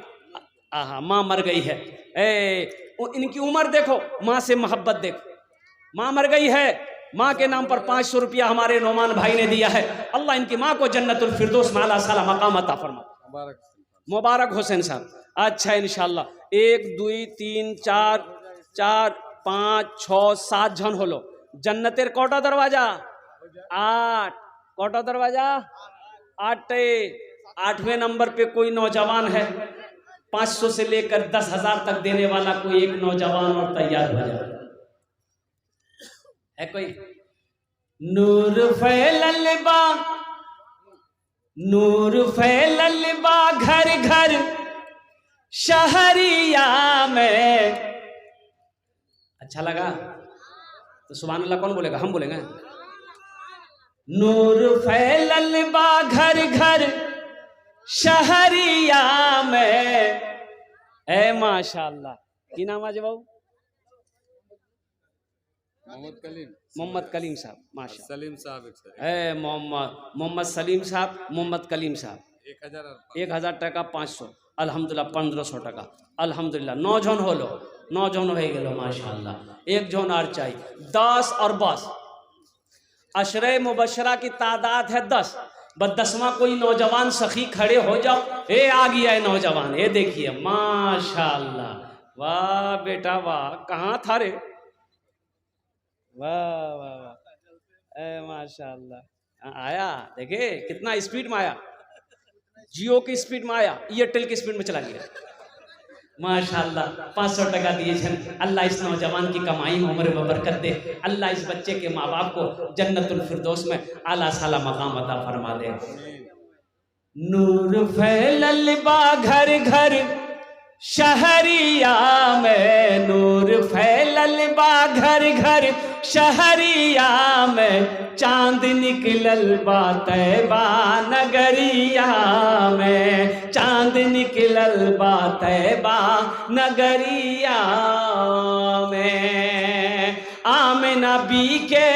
हाँ माँ मर गई है इनकी उम्र देखो माँ से मोहब्बत देखो माँ मर गई है माँ के नाम पर 500 रुपया हमारे नोमान भाई ने दिया है अल्लाह इनकी माँ को जन्नतुल फिरदौस में आला साला मकाम अता फरमा मुबारक हुसैन साहब अच्छा इंशाल्लाह 1 2 3 4 4 5 6 7 जन হলো जन्नतेर कोटा दरवाजा 8 कोटा दरवाजा 8वें नंबर पे कोई नौजवान है 500 से लेकर 10,000 तक देने वाला कोई एक नौजवान और तैयार हो जाए है कोई नूर फैलल बा घर घर शहरिया में अच्छा लगा तो सुभान अल्लाह कौन बोलेगा हम बोलेंगे नूर फैलल बा घर घर शहरिया में ए माशाअल्लाह की नाम आज बाबू मोहम्मद कलीम साहब माशा सलीम साहब मोहम्मद सलीम साहब मोहम्मद कलीम साहब 1000 টাকা 500 अल्हम्दुलिल्लाह 1500 টাকা अल्हम्दुलिल्लाह 9 जन হলো 9 जन हो गए माशाअल्लाह एक जन और चाहिए 10 और बस अशरे मुबशरा की तादाद है 10 बस 10वां कोई नौजवान सखी खड़े हो जाओ आ गया है नौजवान ये देखिए माशाअल्लाह वाह बेटा वाह कहाँ था रे वाह वाह वाह माशाअल्लाह आया देखे कितना स्पीड में आया जियो की स्पीड में आया एयरटेल की स्पीड में चला गया माशाअल्लाह 500 टका दिए छन अल्लाह इस नौजवान की कमाई में उम्र में बरकत दे अल्लाह इस बच्चे के माँ बाप को जन्नतुल फिरदौस में आला साला मकाम अता फरमा दे नूर फैलल बा घर घर शहरिया में नूर फैलल बा घर घर शहरिया में चांद निकलल बा तैबा नगरिया में चांद निकलल बा तैबा नगरिया में आमिना बी के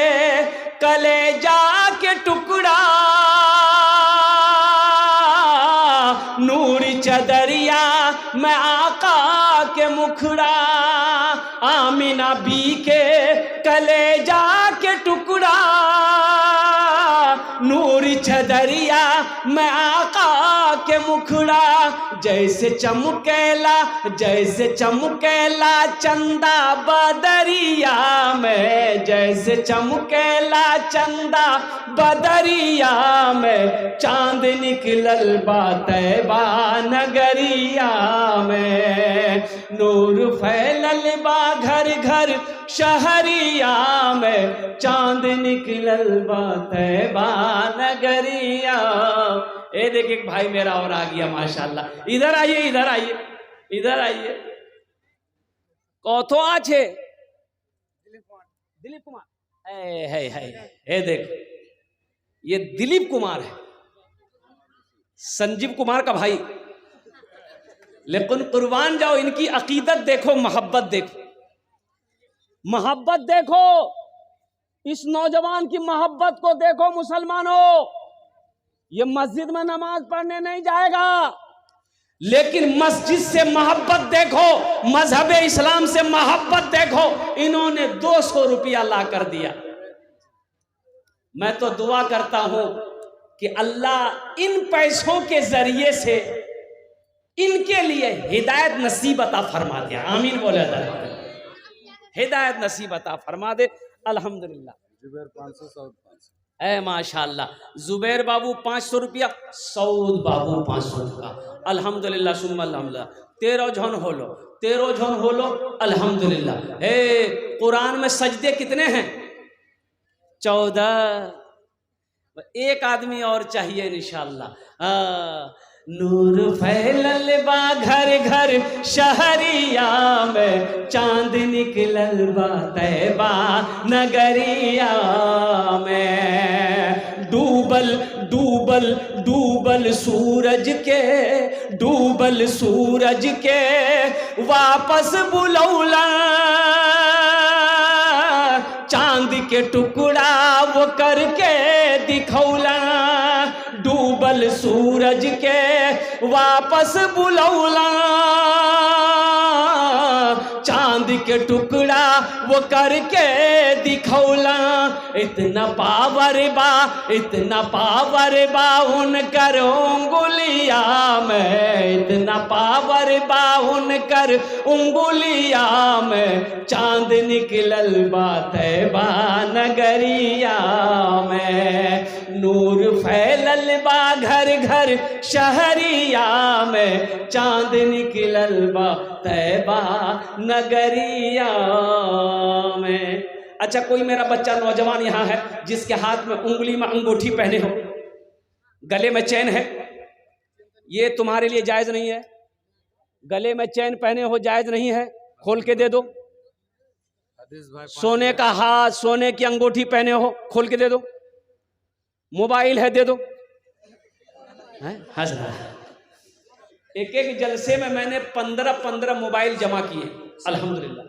कलेजा के टुकड़ा नूर चदरिया में आका के मुखड़ा आमिना बी के कलेजा के टुकड़ा नूर चदरिया में आका के मुखड़ा जैसे चमकेला चंदा बदरिया में जैसे चमकेला चंदा बदरिया में चांद निकलल बा तैबा नगरिया में नूर फैलल बा घर घर शहरिया में चांद निकलल बा तैबा नगरिया ए देख एक भाई मेरा और आ गया माशाल्लाह इधर आइए इधर आइए इधर आइए कथो आछे दिलीप कुमार है देख ये दिलीप कुमार है संजीव कुमार का भाई लेकिन कुर्बान जाओ इनकी अकीदत देखो मोहब्बत देखो इस नौजवान की मोहब्बत को देखो मुसलमानों, ये मस्जिद में नमाज पढ़ने नहीं जाएगा, लेकिन मस्जिद से मोहब्बत देखो, मजहब इस्लाम से मोहब्बत देखो। इन्होंने 200 रुपया ला कर दिया। मैं तो दुआ करता हूं कि अल्लाह इन पैसों के जरिए से इनके लिए हिदायत नसीब अता फरमा दे। आमीन बोले। हिदायत नसीब अता फरमा दे। अल्हम्दुलिल्लाह। जुबैर 500 सऊद 500। ऐ माशाल्लाह, जुबैर बाबू 500 रुपया, सऊद बाबू 500 का। अल्हम्दुलिल्लाह सुम्मा अल्हम्दुलिल्लाह। 13 जन हो लो, 13 जन हो लो। अल्हम्दुलिल्लाह। हे, कुरान में सजदे कितने हैं? 14। एक आदमी और चाहिए इंशाअल्लाह। नूर फैलल बा घर घर शहरिया में, चांद निकलल बा तैबा नगरिया में। डूबल डूबल डूबल सूरज के, डूबल सूरज के वापस बुलौला, चांद के टुकड़ा वो करके दिखौला। डूबल सूरज के वापस बुलौला, चांद के टुकड़ा वो करके दिखौला। इतना पावर बा, इतना पावर बा उनकर उंगुलिया में, इतना पावर बा उनकर उंगुलिया में। चांद निकलल बा तैबा नगरिया में, नूर फैलल बा घर घर शहरिया में। चांद निकलल बा तैबा नगरिया में। अच्छा, कोई मेरा बच्चा नौजवान यहाँ है जिसके हाथ में उंगली में अंगूठी पहने हो, गले में चैन है, ये तुम्हारे लिए जायज नहीं है। गले में चैन पहने हो जायज नहीं है, खोल के दे दो। सोने का हाथ, सोने की अंगूठी पहने हो, खोल के दे दो। मोबाइल है, दे दो। एक एक जलसे में मैंने 15 मोबाइल जमा किए। अल्हम्दुलिल्लाह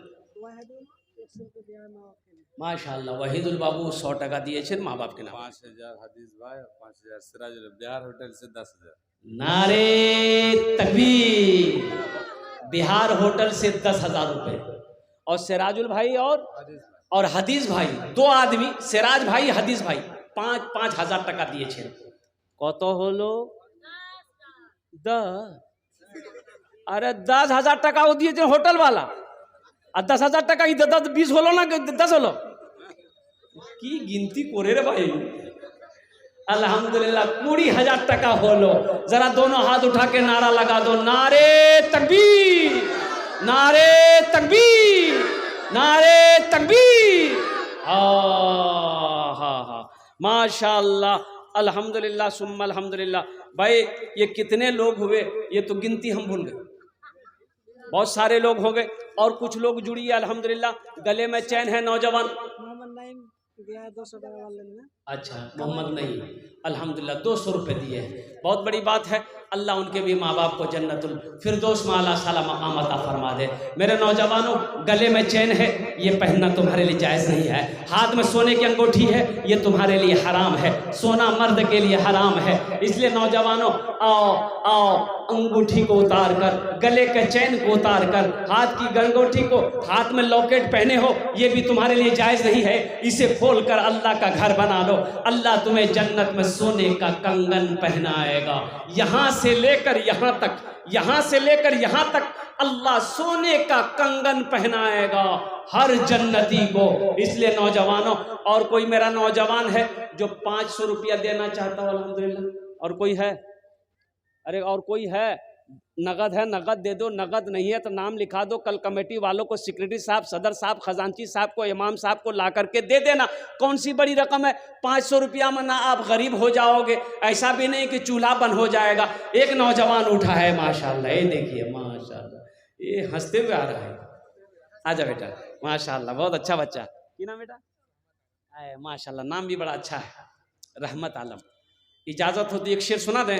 माशाअल्लाह। वहीदुल बाबू 100 दिए थे माँ बाप के नाम। 5000 हदीस भाई, 5000 सिराजुल। बिहार होटल से 10,000। नारे तकबीर। बिहार होटल से 10,000 रुपए। और सिराजुल भाई और हदीस भाई, 2 आदमी, सिराज भाई हदीस भाई 5,000 टका दिए थे। कत हलो 10। अरे 10,000 टका वो दिए थे होटल वाला, और 10,000 टका 20 হলো না 10 হলো। কি गिनती করে রে भाई। अल्हम्दुलिल्लाह 20,000 टका होलो। जरा दोनों हाथ उठा के नारा लगा दो, नारे तकबीर, नारे तकबीर, नारे तकबीर। हा माशाअल्लाह। अल्हम्दुलिल्लाह सुम्मा अल्हम्दुलिल्लाह। भाई ये कितने लोग हुए, ये तो गिनती हम भूल गए। बहुत सारे लोग हो गए और कुछ लोग जुड़िए। अल्हम्दुलिल्लाह गले में चैन है। नौजवान मोहम्मद नईम दिया है 200 टका वाले ने। अच्छा, मोहम्मद नईम अल्हम्दुलिल्लाह 200 रुपये दिए हैं, बहुत बड़ी बात है। अल्लाह उनके भी माँ बाप को जन्नतुल फिरदौस में आला साला मकाम अता फरमा दे। मेरे नौजवानों, गले में चैन है, ये पहनना तुम्हारे लिए जायज़ नहीं है। हाथ में सोने की अंगूठी है, ये तुम्हारे लिए हराम है। सोना मर्द के लिए हराम है। इसलिए नौजवानों, आओ आओ अंगूठी को उतार कर, गले के चैन को उतार कर, हाथ की अंगूठी को, हाथ में लॉकेट पहने हो, ये भी तुम्हारे लिए जायज़ नहीं है। इसे खोल कर अल्लाह का घर बना लो। अल्लाह तुम्हें जन्नत में सोने का कंगन पहनाएगा। यहाँ से लेकर यहाँ तक, यहाँ से लेकर यहाँ तक अल्लाह सोने का कंगन पहनाएगा हर जन्नती को। इसलिए नौजवानों, और कोई मेरा नौजवान है जो 500 रुपया देना चाहता हो? अल्हम्दुलिल्लाह। और कोई है? अरे और कोई है? नगद है, नगद दे दो। नगद नहीं है तो नाम लिखा दो। कल कमेटी वालों को, सेक्रेटरी साहब, सदर साहब, खजांची साहब को, इमाम साहब को ला करके दे देना। कौन सी बड़ी रकम है? 500 रुपया में ना आप गरीब हो जाओगे, ऐसा भी नहीं कि चूल्हा बंद हो जाएगा। एक नौजवान उठा है माशाल्लाह, ये देखिए माशाल्लाह, ये हंसते हुए आ रहा है। आजा बेटा, माशाल्लाह बहुत अच्छा बच्चा। क्या नाम बेटा? माशाल्लाह, नाम भी बड़ा अच्छा है, रहमत आलम। इजाजत होती एक शेर सुना दें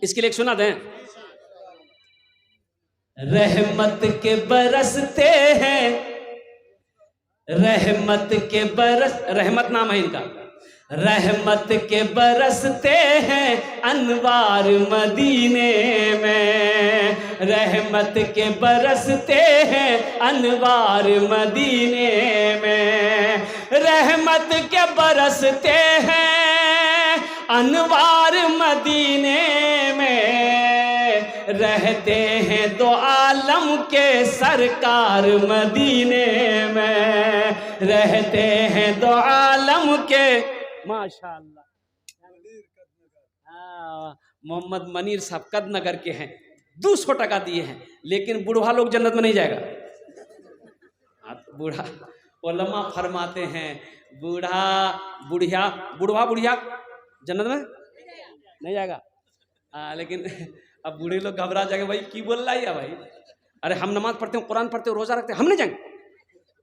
इसके लिए? सुना दें। रहमत के बरसते हैं रहमत के बरस, रहमत नाम है इनका, रहमत के बरसते हैं अनवार मदीने में, रहमत के बरसते हैं अनवार मदीने में, रहमत के बरसते हैं अनवार मदीने में, रहते हैं दो आलम के सरकार मदीने में, रहते हैं दो आलम के माशाअल्लाह। हाँ, मोहम्मद मनीर साहब कदनगर के हैं, 200 टका दिए हैं, लेकिन बूढ़ा लोग जन्नत में नहीं जाएगा। हाँ, तो बूढ़ा उलमा फरमाते हैं बूढ़ा बुढ़िया बुढ़वा बुढ़िया जन्नत में नहीं जाएगा। लेकिन अब बूढ़े लोग घबरा जाएंगे, भाई की बोल रहा है भाई, अरे हम नमाज पढ़ते हो, कुरान पढ़ते हो, रोजा रखते हो, हम नहीं जाएंगे,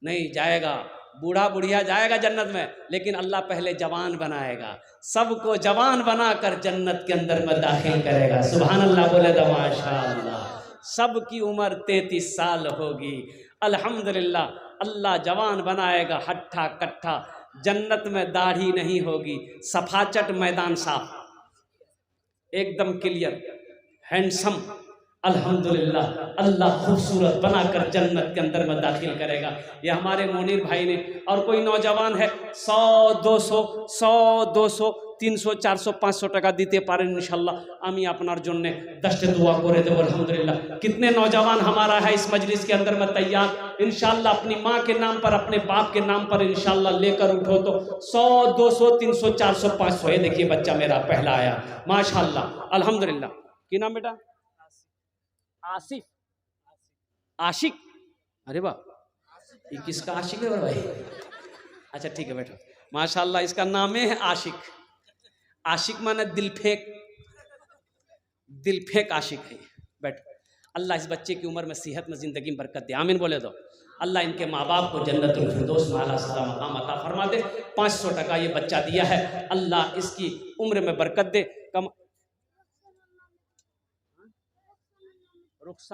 नहीं जाएगा। बूढ़ा बुढ़िया जाएगा जन्नत में, लेकिन अल्लाह पहले जवान बनाएगा, सबको जवान बनाकर जन्नत के अंदर में दाखिल करेगा। सुभान अल्लाह बोले तो माशाअल्लाह। सबकी उम्र 33 साल होगी, अल्हम्दुलिल्लाह। अल्लाह जवान बनाएगा, हट्ठा कट्ठा, जन्नत में दाढ़ी नहीं होगी, सफाचट, मैदान साफ, एकदम क्लियर, हैंडसम, अल्हम्दुलिल्लाह। अल्लाह खूबसूरत बनाकर जन्नत के अंदर में दाखिल करेगा। ये हमारे मोनीर भाई ने, और कोई नौजवान है 100 200 100 200 300 400 500 টাকা দিতে পারেন ইনশাআল্লাহ, আমি আপনার জন্য 10 दुआ করে দেব अल्हम्दुलिल्लाह। कितने नौजवान हमारा है इस मजलिस के अंदर में तैयार, इंशाअल्लाह अपनी माँ के नाम पर, अपने बाप के नाम पर इंशाअल्लाह लेकर उठो तो 100 200 300 400 500। ये देखिए बच्चा मेरा पहला आया माशाअल्लाह अल्हम्दुलिल्लाह। की नाम बेटा? आसिफ, आशिक, अरे वाह, ये किसका आशिक है भाई? अच्छा ठीक है बैठो, माशाअल्लाह इसका नाम है आशिक। आशिक माने दिलफेक, दिलफेक आशिक है। बैठो, अल्लाह इस बच्चे की उम्र में, सेहत में, जिंदगी में बरकत दे, आमीन बोले दो। अल्लाह इनके माँ बाप को जन्नतुल फिरदौस में आला सलाम मकाम अता फरमा दे। 500 टका ये बच्चा दिया है, अल्लाह इसकी उम्र में बरकत दे। कम रुखसा